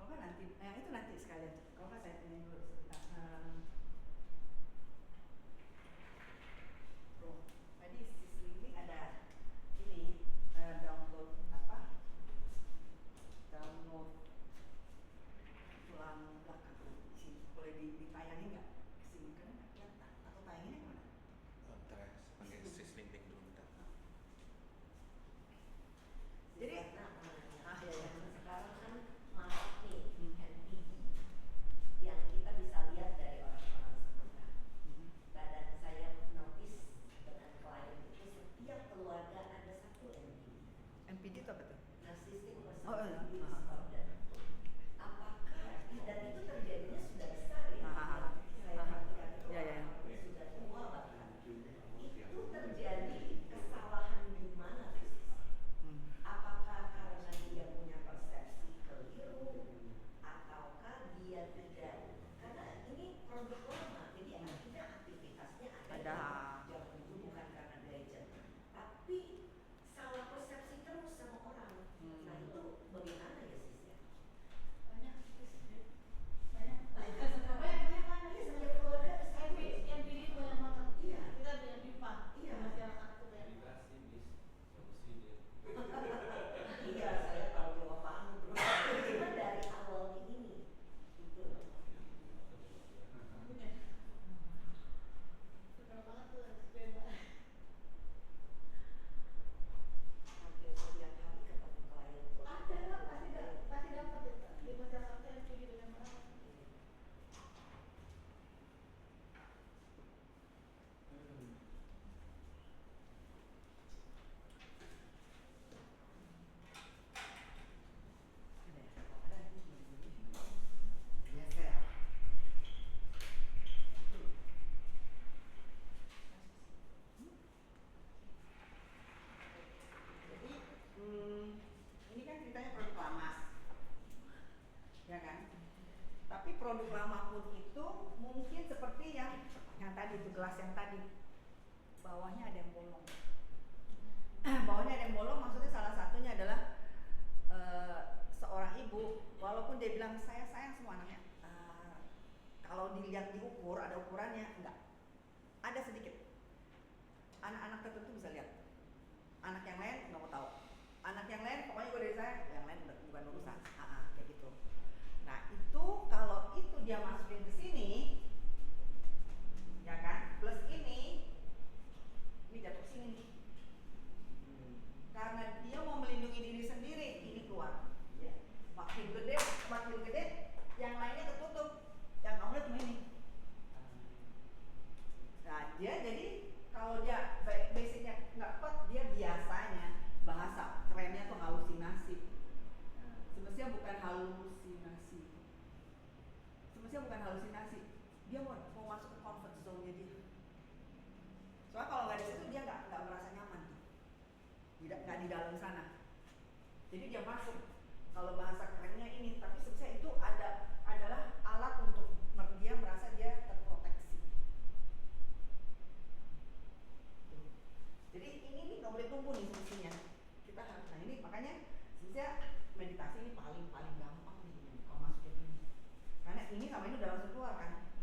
kan nanti, yang itu nanti sekalian. Kalau kan saya tanya dulu sebentar. Tadi Sisli ini ada ini download tulang belakang sini. Boleh ditayangin nggak kesini kan? Atau tayanginnya kemana? Pakai Sislinting dulu bentar. Jadi ya. ya. Sekarang kan masuk nih NPD yang kita bisa lihat dari orang-orang sekitar. Dan saya notice dengan klien itu setiap keluarga ada satu NPD. NPD itu apa tuh? Narcissistic Oh, iya. personality disorder. Apakah dan itu terjadinya sudah besar ya? Saya perhatikan itu Ya. orang sudah tua bahkan. Itu terjadi kesalahan di mana sih? Apakah karena dia punya persepsi keliru, ataukah dia tidak? Karena ini produk lama, jadi akhirnya aktivitasnya ada. Zaman dulu bukan karena gadget, tapi salah persepsi terus sama orang. Nah itu bagaimana ya sis ya? Banyak sis, Banyak kan ya setiap keluarga ada NPD itu banyak banget. Iya. Kita ada yang pipa di Iya. masyarakat itu banyak. Edukasi, Miss. Solusinya. Iya, saya tahu jawabannya. Cuma dari awalnya ini, itu loh. Suka banget tuh sepeda. Hampir setiap hari ketemu klien itu Ada lah, pasti dapat ya di masyarakat NPD banyak banget. Ini kan ceritanya produk lama, ya kan? Tapi produk lama pun itu mungkin seperti yang tadi itu gelas yang tadi, bawahnya ada yang bolong. Bawahnya ada yang bolong, maksudnya salah satunya adalah seorang ibu, walaupun dia bilang saya sayang semua anaknya, kalau dilihat diukur ada ukurannya, enggak, ada sedikit. Anak-anak tertentu bisa lihat, anak yang lain nggak mau tahu. Anak yang lain pokoknya gue dari saya, yang lain bukan urusan, kayak gitu. Nah itu kalau itu dia masukin ke sini, ya kan, plus ini jatuh ke sini nih. Karena dia mau melindungi diri sendiri, ini keluar. Makin gede, yang lainnya tertutup, yang kamu lihat cuma ini. Nah dia jadi kalau dia basicnya nggak kuat, dia biasanya bahasa kerennya tuh halusinasi. Semestinya bukan halusinasi. Dia mau masuk ke comfort zone-nya dia. Soalnya kalau nggak di situ dia nggak merasa nyaman tuh, nggak di dalam sana. Jadi dia masuk. Kalau bahasa kerennya ini, tapi sebenarnya itu adalah alat untuk dia merasa dia terproteksi. Jadi ini nih nggak boleh tumbuh nih semestinya. Kita harus, nah ini makanya sebenarnya meditasi ini paling gampang nih kalau masukin ini. Karena ini sama ini udah langsung keluar kan.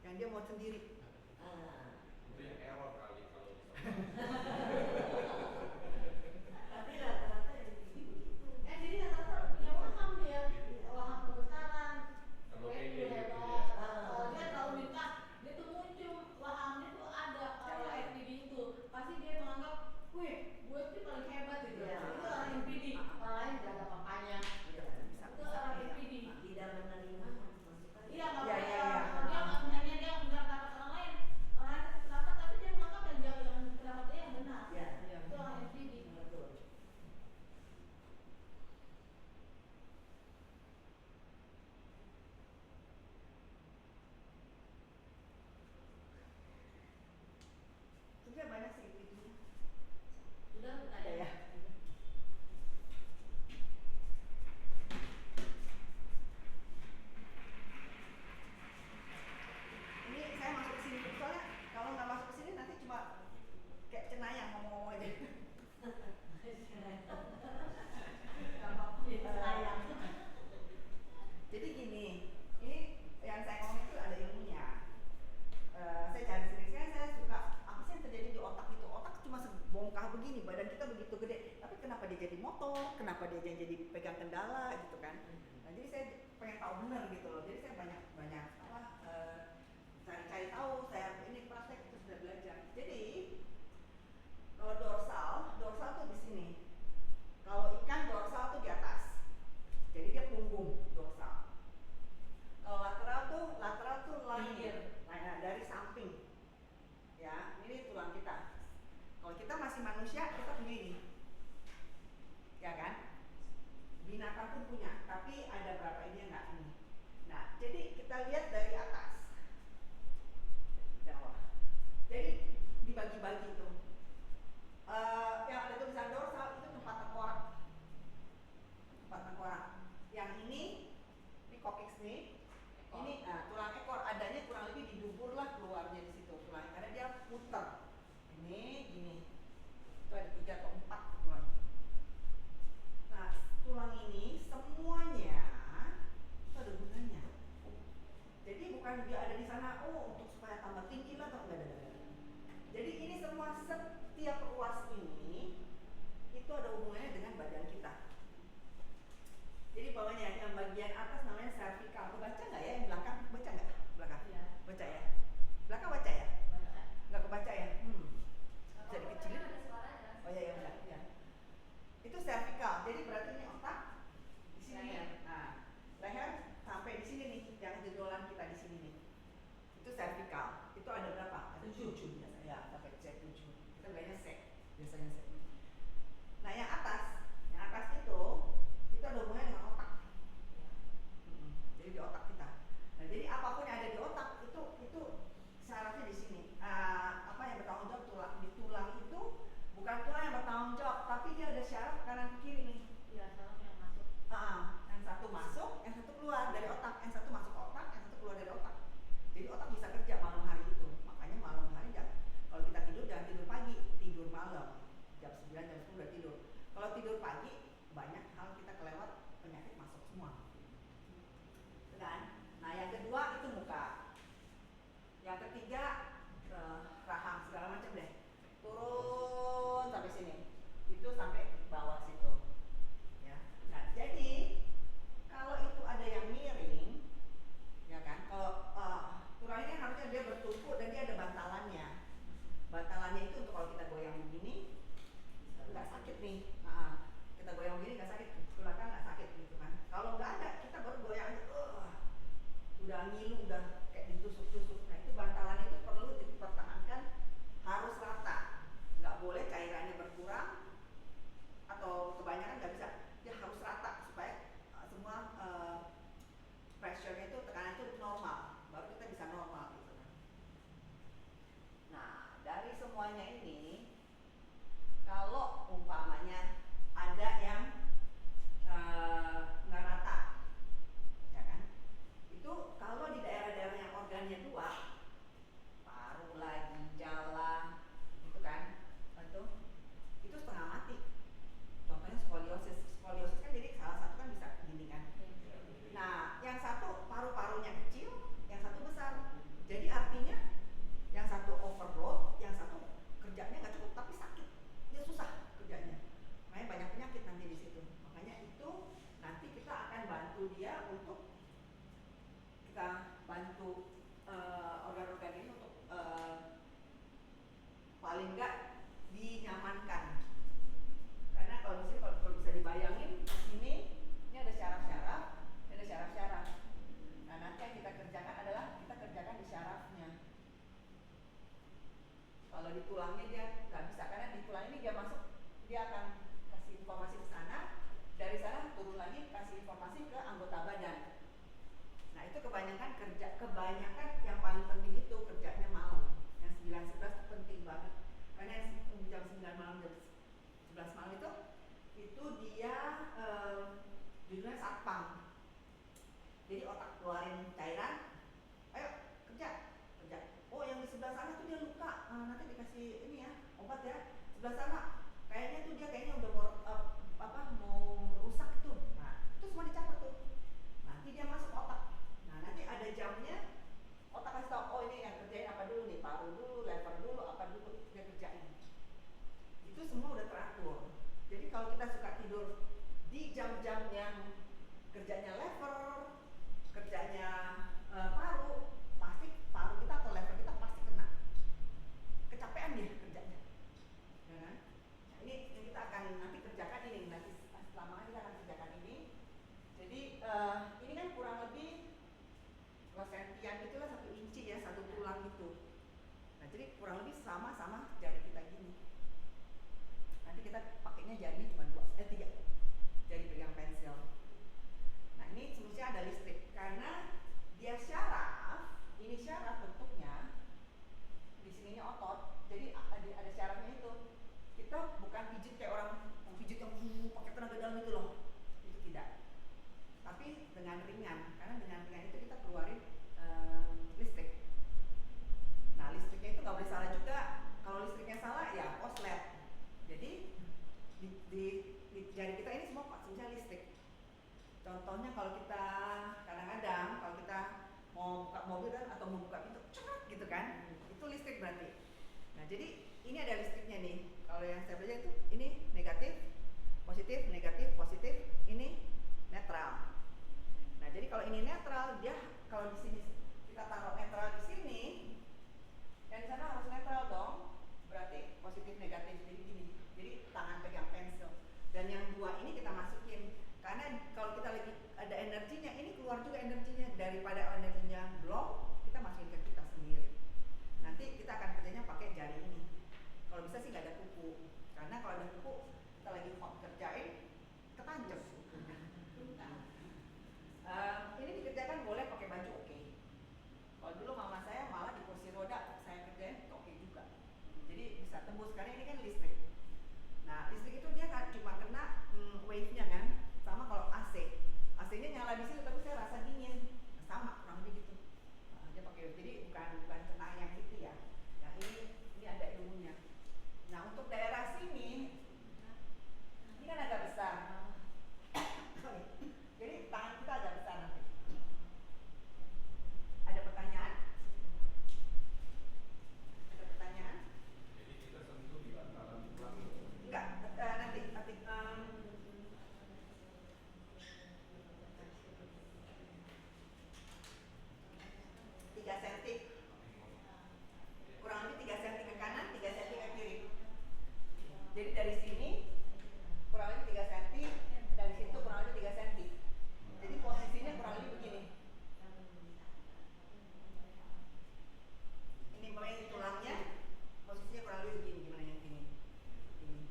yang dia mau sendiri. Itu yang error kali kalau Tapi rata-rata yang begitu. Jadi rata-rata punya waham dia, waham kebesaran. Kalau Kayak pede gitu gitu hebat. ya. Dia tahu nikah, dia tuh muncul wahamnya tuh ada kalau FPD itu. Pasti dia menganggap, wih, gue tuh paling hebat gitu. Itu orang FPD. Orang lain gak ada apa-apanya. Itu orang FPD. Tidak menerima masukan. Iya, nggak Iya, boleh. iya, iya. Dia nggak misalnya dia nggak dapat orang lain pendapat, tapi dia menganggap yang pendapat dia yang benar. Ya, Itu orang FPD. betul. Sebenarnya banyak sih itu. Sudah Ada ya. Ini saya masuk ke sini soalnya kalau nggak masuk ke sini nanti cuma kayak cenayang ngomong-ngomong aja. sayang. Jadi gini, ini yang saya ngomong itu ada ilmunya. Saya cari sendiri, saya suka apa sih yang terjadi di otak itu. Otak cuma sebongkah begini, badan kita begitu gede. Tapi kenapa dia jadi motor? Kenapa dia jadi pegang kendala gitu kan? Nah, jadi saya pengen tahu benar gitu loh. Jadi saya banyak apa cari tahu. Saya ini praktek terus sudah belajar. Jadi kalau dorsal tuh di sini. Kalau ikan dorsal tuh di atas. Jadi dia punggung dorsal. Kalau lateral tuh lahir. Nah, dari samping. Ya, ini tulang kita. Kalau kita masih manusia, kita punya ini. Ya kan? Binatang pun punya, tapi ada berapa ini enggak ini. Nah, jadi kita lihat dari atas. Bawah. Jadi dibagi-bagi tuh. Yang ada tulisan dorsal itu tempat tengkorak. Tempat tengkorak. Yang ini coccyx nih. Ini tulang ekor adanya kurang lebih di dubur lah keluarnya di situ tulangnya karena dia puter. Ini gini. Itu ada 3 atau 4 tulang. Nah, tulang ini semuanya itu ada gunanya. Jadi bukan dia ada di sana untuk supaya tambah tinggi lah atau enggak. Jadi ini semua setiap ruas ini itu ada hubungannya dengan badan kita. Jadi bawahnya yang bagian atas namanya cervical. Kebaca nggak ya yang belakang? Baca nggak? Belakang? Iya. Baca ya? Belakang baca ya? Nggak kebaca ya? Bisa dikecilin? Ada suaranya. Oh ya udah. Ya. Itu cervical. Jadi berarti ini otak di sini. Leher. Nah, leher sampai di sini nih, yang jendolan kita di sini nih. Itu cervical. Itu ada berapa? Ada 7 biasanya. Ya, sampai C7. Kita bilangnya C. Biasanya C. Nah, yang atas itu ada hubungannya dengan otak. Jadi di otak kita. Nah, jadi apapun yang ada di otak itu syaratnya di sini. Apa yang bertanggung jawab tulang. Di tulang itu bukan tulang yang bertanggung jawab, tapi dia ada syarat kanan kiri nih. Iya, salah yang masuk. Yang satu masuk, yang satu keluar dari otak. Yang satu masuk ke otak, yang satu keluar dari otak. Jadi otak bisa kerja malam hari itu. Makanya malam hari kalau kita tidur jangan tidur pagi, tidur malam. di tulangnya dia nggak bisa, karena di tulang ini dia masuk, dia akan kasih informasi ke sana, dari sana turun lagi kasih informasi ke anggota badan. Nah itu kebanyakan yang paling penting itu kerjanya malam, yang 9-11 itu penting banget, karena yang jam 9 malam jam 11 malam itu dia judulnya satpam. Jadi otak keluarin cairan, ayo kerja. Oh yang di sebelah sana tuh dia luka, nanti dikasih ini ya obat ya. Sebelah sana kayaknya udah mau rusak itu. Nah itu semua dicatat tuh. Nanti dia masuk otak. Nah nanti ada jamnya, otak kasih tau, oh ini yang kerjain apa dulu nih, paru dulu, lever dulu, apa dulu dia kerjain. Itu semua udah teratur. Jadi kalau kita suka tidur di jam-jam yang kerjanya lever, kerjanya paru, pasti paru kita atau lever kita pasti kena, kecapean dia kerjanya, ya kan? Nah ini yang kita akan nanti kerjakan ini, nanti selama kita akan kerjakan ini. Jadi ini kan kurang lebih sentian itulah 1 inci ya, 1 tulang gitu. Nah jadi kurang lebih sama jari kita gini. Nanti kita pakainya jarinya cuma 3 jari pegang pensil. Nah ini sebenarnya ada listrik, karena dia syaraf, ini syaraf bentuknya, di sininya otot, jadi ada syarafnya itu. Kita bukan pijit kayak orang pijit yang pakai tenaga dalam itu loh, itu tidak. Tapi dengan ringan, karena dengan ringan itu kita keluarin listrik. Nah listriknya itu nggak boleh salah juga. Kalau listriknya salah ya koslet. Jadi di jari kita ini semua fungsinya listrik. Contohnya kalau kita kadang-kadang kalau kita mau buka mobil kan, atau mau buka pintu cepat gitu kan, itu listrik berarti. Nah jadi ini ada listriknya nih. Kalau yang saya belajar itu ini negatif, positif, ini netral. Nah jadi kalau ini netral, dia kalau di sini kita taruh netral di sini, dan di sana harus netral dong. Berarti positif negatif, jadi gini. Jadi tangan pegang pensil. Dan yang 2 ini kita masukin, karena kalau kita lagi ada energinya, ini keluar juga energinya. Daripada energinya blok, kita masukin ke kita sendiri. Nanti kita akan kerjanya pakai jari ini. Kalau bisa sih nggak ada kuku, karena kalau ada kuku kita lagi kerjain ketancep. Ini dikerjakan boleh pakai baju, oke. Kalau dulu mama saya malah di kursi roda saya kerjain oke juga. Jadi bisa tembus, karena ini kan listrik. Nah listrik itu dia cuma kena wave-nya kan, sama kalau AC. AC-nya nyala di situ tapi saya rasa dingin, sama kurang lebih gitu. Dia pakai wave, jadi bukan kena yang itu ya. Yang ini ada ilmunya. Nah untuk daerah sini, ini kan agak besar. Jadi tangan kita agak besar nanti. Ada pertanyaan? Ada pertanyaan? Jadi kita sentuh di antara tulang itu. Enggak, nanti 3 cm, kurang lebih 3 cm ke kanan, 3 cm ke kiri. Jadi dari sini kurang lebih 3 cm, dari situ kurang lebih 3 cm. Jadi posisinya kurang lebih begini. Ini mulai tulangnya, posisinya kurang lebih begini. Gimana yang ini? Ini.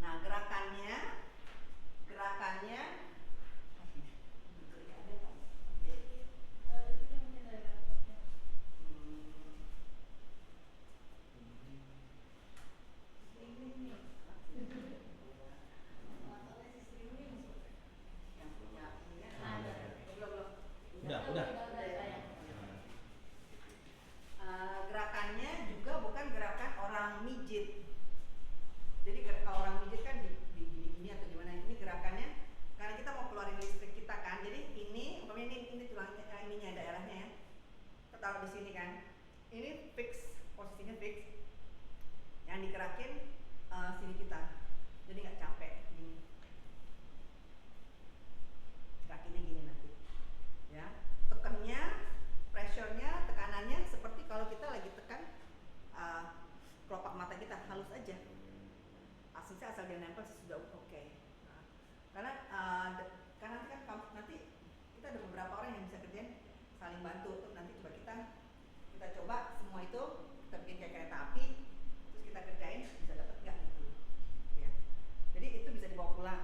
Nah gerakannya gerakannya juga bukan gerakan orang mijit. Jadi kalau orang mijit kan di gini atau gimana. Ini gerakannya karena kita mau keluarin listrik kita kan. Jadi ini umpamanya ini tulangnya, ininya daerahnya ya. Kita taruh di sini kan. Ini fix, posisinya fix. Yang digerakin sini kita. Jadi nggak capek gini. Kakinya gini nanti. Ya. Tekannya, pressure-nya, tekanannya seperti kalau kita lagi tekan kelopak mata kita, halus aja. Aslinya asal dia nempel sudah oke. Nah, karena nanti kita ada beberapa orang yang bisa kerjain saling bantu. Nanti coba kita kita coba semua itu, kita bikin kayak kereta api, terus kita kerjain bisa dapat nggak gitu, ya. Jadi itu bisa dibawa pulang.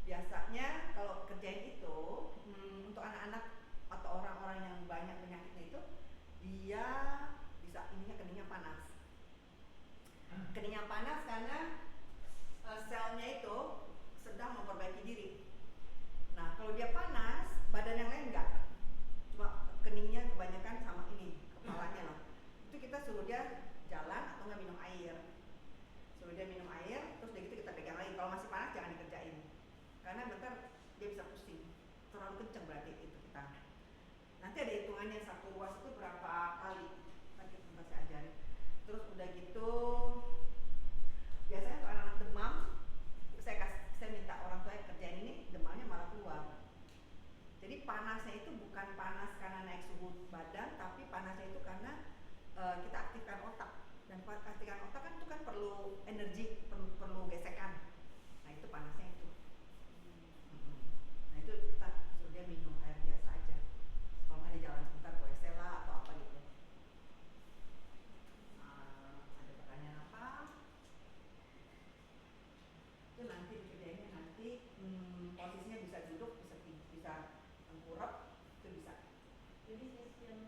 Biasanya kalau kerjain itu untuk anak-anak atau orang-orang yang banyak penyakitnya itu, dia bisa keningnya panas. Keningnya panas karena selnya itu sedang memperbaiki diri. Nah, kalau dia panas, badan yang lain enggak. Cuma keningnya kebanyakan sama ini, kepalanya loh. Itu kita suruh dia jalan atau enggak minum air. Suruh dia minum air, terus udah gitu kita pegang lagi. Kalau masih panas jangan dikerjain. Karena bentar dia bisa pusing. Terlalu kenceng berarti itu kita. Nanti ada hitungannya satu ruas itu berapa kali. Nanti saya ajarin. Terus udah gitu biasanya untuk anak-anak demam, saya minta orang tua yang kerjain ini, demamnya malah keluar. Jadi panasnya itu bukan panas karena naik suhu badan, tapi panasnya itu karena kita aktifkan otak. Dan aktifkan otak kan itu kan perlu energi, perlu gesekan. Nah itu panasnya itu. Nah itu kita suruh dia minum air biasa aja. Kalau nggak di jalan sebentar ke WC lah atau apa gitu. Ada pertanyaan apa? Itu nanti dikerjainnya nanti posisinya bisa duduk, bisa tengkurap, itu bisa. Jadi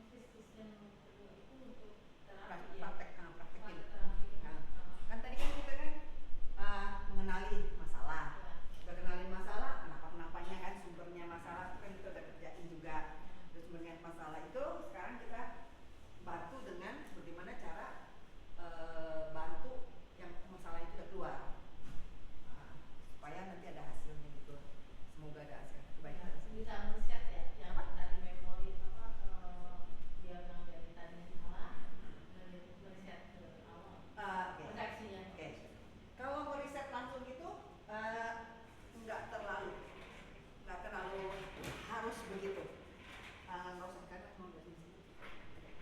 sesi yang kedua itu untuk terapi ya? Praktekin. Terapi. Nah, kan tadi kan kita kan mengenali masalah. Udah kenalin masalah, kenapa-kenapanya kan, sumbernya masalah itu kan kita udah kerjain juga. Terus sumbernya masalah itu sekarang kita bantu dengan bagaimana cara bantu yang masalah itu udah keluar. Supaya nanti ada hasilnya gitu. Semoga ada hasil. Kebaikan. Bisa men-set ya, yang tadi memori dia bilang dari tadi salah, dan men-set ke awal. Oke. Persepsinya. Oke. Kalau mau riset langsung gitu nggak terlalu harus begitu. Nggak usah karena mau nggak di sini.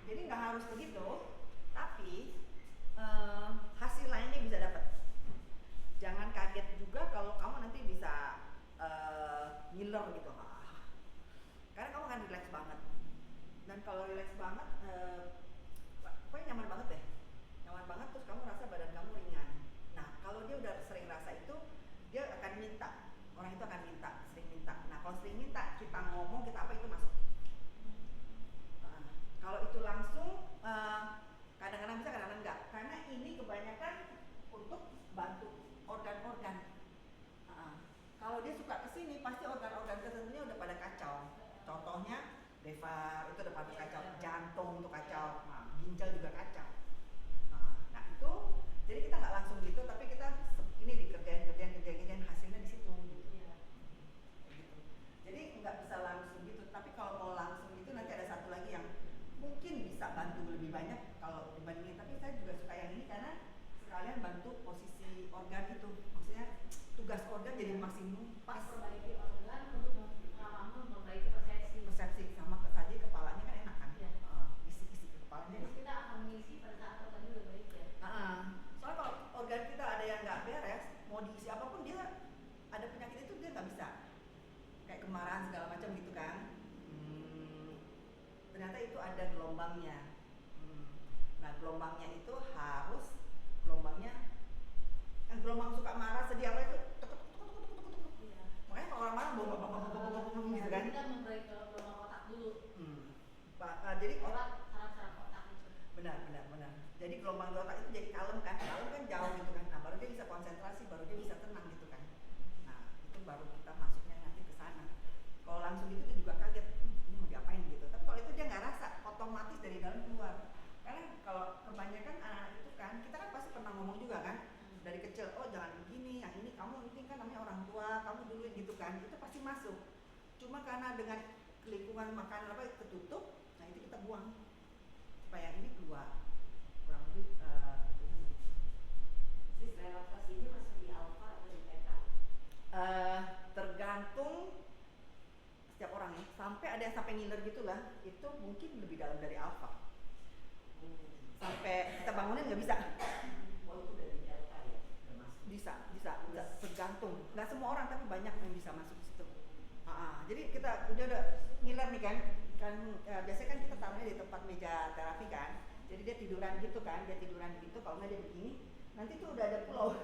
Jadi nggak harus begitu, tapi hasil lainnya bisa dapat. Jangan kaget juga kalau kamu nanti bisa ngiler gitu. Karena kamu akan relax banget. Dan kalau relax banget, pokoknya nyaman banget deh. Nyaman banget, terus kamu rasa badan kamu ringan. Nah, kalau dia udah sering rasa itu, dia akan minta. Orang itu akan minta, sering minta. Nah, kalau sering minta, kita ngomong, kita apa itu masuk. Kalau itu langsung, kadang-kadang bisa, kadang-kadang enggak. Karena ini kebanyakan untuk bantu organ-organ. Kalau dia suka kesini, pasti organ-organ tertentunya udah pada kacau. Contohnya, lever itu udah pada kacau, jantung itu kacau, ginjal juga kacau. Nah itu, jadi kita nggak langsung gitu, tapi kita ini dikerjain hasilnya di situ. Gitu. Jadi nggak bisa langsung gitu. Tapi kalau mau langsung gitu, nanti ada satu lagi yang mungkin bisa bantu lebih banyak kalau dibandingin. Tapi saya juga suka yang ini karena sekalian bantu posisi organ itu, maksudnya tugas organ jadi maksimum pas. Perbaiki organ untuk memperbaiki persepsi Sama saja kepalanya kan enak kan, ya. Isi ke kepalanya. Jadi kita akan mengisi pada saat organ udah baik ya. Soalnya kalau organ kita ada yang nggak beres, mau diisi apapun dia ada penyakit itu dia nggak bisa, kayak kemarahan segala macam gitu kan. Ternyata itu ada gelombangnya. Nah gelombangnya itu harus gelombang suka marah, sedih apa itu Iya. makanya kalau orang marah gitu kan. Kita memperbaiki gelombang otak dulu. Jadi Saraf otak itu. benar. Jadi gelombang di otak itu jadi kalem kan jauh gitu kan. Nah baru dia bisa konsentrasi, baru dia bisa tenang gitu kan. Nah itu baru kita masuknya nanti ke sana. Kalau langsung gitu dia juga kaget, ini mau diapain gitu. Tapi kalau itu dia nggak rasa, otomatis dari dalam keluar. Karena kalau kebanyakan anak-anak itu kan, kita kan pasti pernah ngomong juga kan, dari kecil, oh jangan begini, yang ini kamu ini kan namanya orang tua, kamu dulu gitu kan, itu pasti masuk. Cuma karena dengan lingkungan makanan apa ketutup, nah itu kita buang supaya ini keluar. Kurang lebih Sis, relaksasinya masuk di alfa atau di beta? Tergantung setiap orang ya. Sampai ada yang sampai ngiler gitulah, itu mungkin lebih dalam dari alfa. Sampai kita bangunin nggak bisa. Oh itu dari delta ya? Udah masuk. Bisa, tergantung. Nggak semua orang tapi banyak yang bisa masuk ke situ. Jadi kita udah ngiler nih kan, kan biasanya kan kita taruhnya di tempat meja terapi kan, jadi dia tiduran gitu kan, kalau nggak dia begini, nanti tuh udah ada pulau,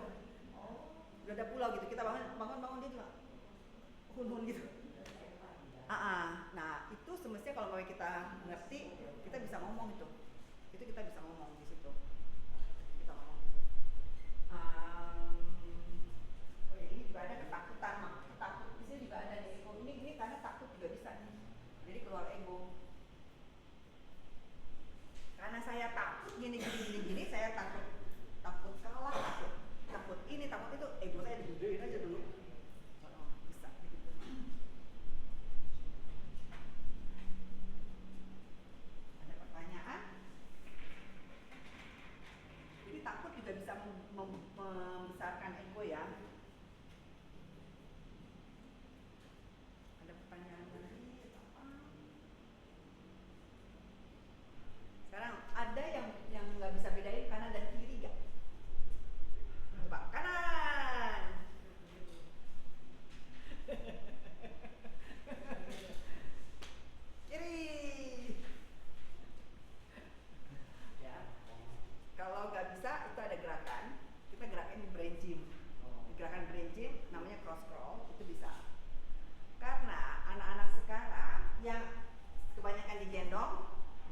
gitu, kita bangun dia juga hun gitu. Nah itu semestinya kalau mau kita ngerti, kita bisa ngomong itu kita bisa ngomong di situ, kita ngomong gitu. Oh ya, ini juga ada ketakutan, takut di sini juga ada nih ego. Ini karena takut juga bisa nih, jadi keluar ego. Karena saya takut gini, saya takut kalah, takut ini, takut itu, ego saya digedein aja dulu. Bisa gitu. Ada pertanyaan? Jadi takut juga bisa membesarkan ego ya. Ada pertanyaan lagi apa? Sekarang ada yang nggak bisa bedain kanan dan kiri gak? Coba kanan. Kiri. Ya. Kalau nggak bisa itu ada gerakan. Kita gerakan brain gym. Gerakan brain gym namanya cross crawl, itu bisa. Karena anak-anak sekarang yang kebanyakan digendong,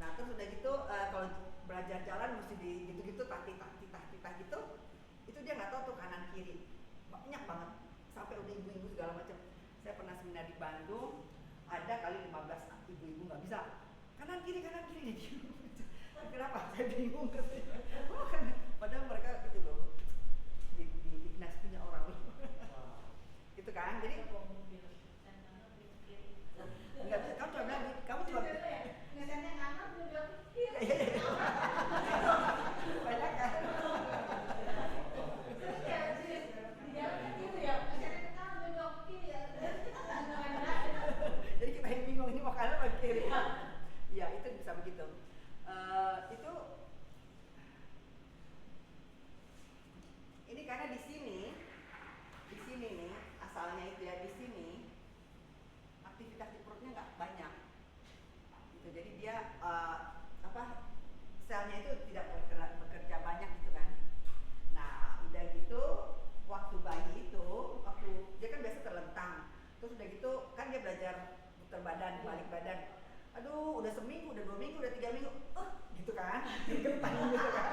nah terus udah gitu kalau belajar jalan mesti di gitu-gitu tatih gitu, itu dia nggak tahu tuh kanan kiri, banyak banget sampai udah ibu-ibu segala macam. Saya pernah seminar di Bandung, ada kali 15 ibu-ibu nggak bisa kanan kiri kenapa? Saya bingung katanya. Padahal mereka gitu loh, di Ignas punya orang loh. Gitu kan, jadi nggak bisa, kamu coba bilang, kamu coba ngesetnya kanan belok kiri. banyak kan. Terus ya di jalan gitu ya, ngesetnya kanan belok kiri ya. Jadi kita yang bingung ini mau kanan atau kiri. Ya itu bisa begitu. Itu ini karena di sini nih asalnya itu ya, di sini aktivitas di perutnya nggak banyak gitu, jadi dia selnya itu tidak bekerja banyak gitu kan. Nah udah gitu waktu bayi itu, waktu dia kan biasa terlentang, terus udah gitu kan dia belajar putar badan, balik badan, aduh udah seminggu, udah 2 minggu, udah 3 minggu, gitu kan, gentang gitu kan.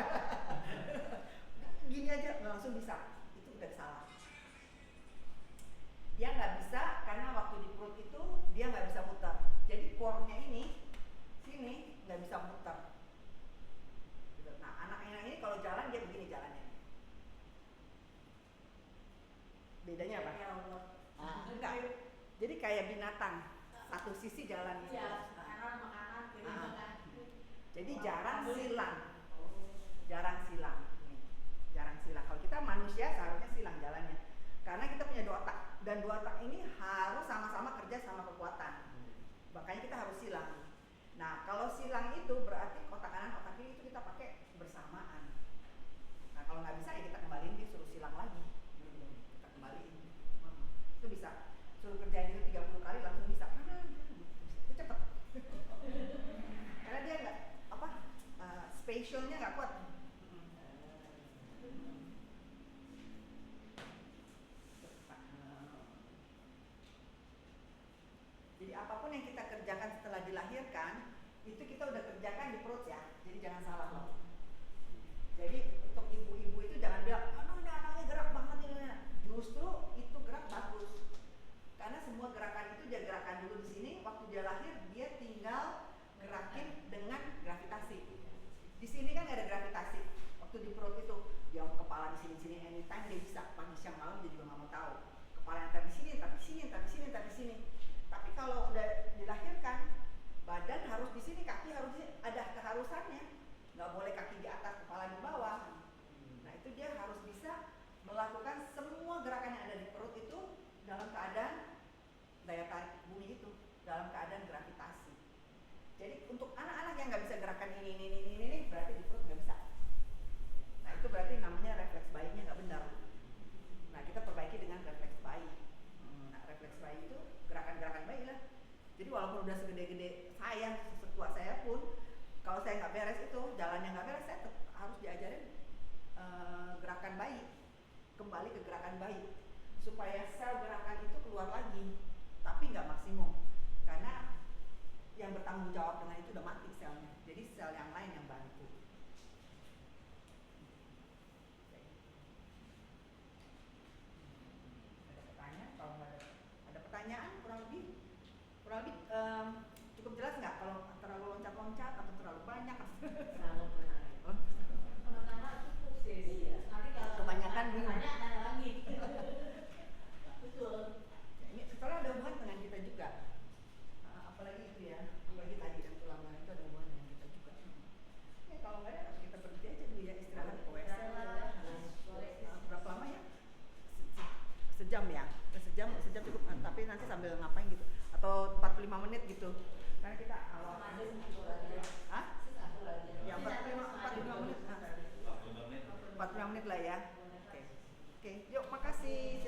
Gini aja nggak langsung bisa, itu udah salah. Dia nggak bisa karena waktu di perut itu dia nggak bisa muter, jadi core-nya ini sini nggak bisa muter. Gitu. Nah anak-anak ini kalau jalan dia begini jalannya. Bedanya apa? Enggak. Jadi kayak binatang, satu sisi jalan. Iya, kanan sama kanan, kiri sama kanan. Jadi jarang silang. Jarang silang. Kalau kita manusia seharusnya silang jalannya. Karena kita punya 2 otak, dan 2 otak ini harus sama-sama kerja sama kekuatan. Makanya kita harus silang. Nah, kalau silang itu berarti otak kanan, otak kiri itu kita pakai bersamaan. Nah, kalau nggak bisa ya kita kembaliin, disuruh silang lagi. Kita kembaliin. Itu bisa. Suruh kerjain itu 30 kali langsung bisa. Itu cepet. Karena dia nggak spatialnya nggak kuat. Jadi apapun yang kita kerjakan setelah dilahirkan, itu kita udah kerjakan di perut ya. Jadi jangan salah loh. Jadi untuk ibu-ibu itu jangan bilang, aduh ini anaknya gerak banget ini. Justru itu gerak bagus. Karena semua gerakan itu dia gerakan dulu di sini. Waktu dia lahir dia tinggal gerakin dengan gravitasi. Di sini kan nggak ada gravitasi. Waktu di perut itu dia kepala di sini anytime dia bisa, pagi siang malam dia juga nggak mau tahu. Kepala entar di sini, entar di sini, entar di sini, entar di sini. Tapi kalau udah dilahirkan, badan harus di sini, kaki harus di sini, ada keharusannya. Nggak boleh kaki di atas, kepala di bawah. Nah itu dia harus bisa melakukan semua gerakan yang ada di perut itu dalam keadaan daya tarik bumi itu, dalam keadaan gravitasi. Jadi untuk anak-anak yang nggak bisa gerakan ini, berarti di perut nggak bisa. Nah itu berarti namanya refleks bayinya nggak benar. Nah kita perbaiki dengan refleks bayi. Nah refleks bayi itu gerakan-gerakan bayi lah. Jadi walaupun udah segede-gede saya keadaan baik supaya sel gerakan itu keluar lagi, tapi nggak maksimum karena yang bertanggung jawab dengan itu udah mati selnya, jadi sel yang lain yang bantu. Ada pertanyaan? Kalau nggak ada pertanyaan kurang lebih cukup jelas nggak kalau terlalu loncat-loncat atau terlalu banyak? Terlalu menarik. Pertama cukup sih. Iya. Nanti kalau Kebanyakan bingung. tanya lagi. Betul. Ya, ini soalnya ada hubungan dengan kita juga. Apalagi itu ya, apalagi tadi dan tulang itu ada hubungan dengan kita juga. Ya kalau nggak ada kita berhenti aja dulu ya, istirahat ke WC lah. Berapa lama ya? Sejam ya, sejam cukup. Tapi nanti sambil ngapain gitu, atau 45 menit gitu. Karena kita awal. Hah? Ya 45 menit. 45 menit lah ya. Oke, yuk makasih.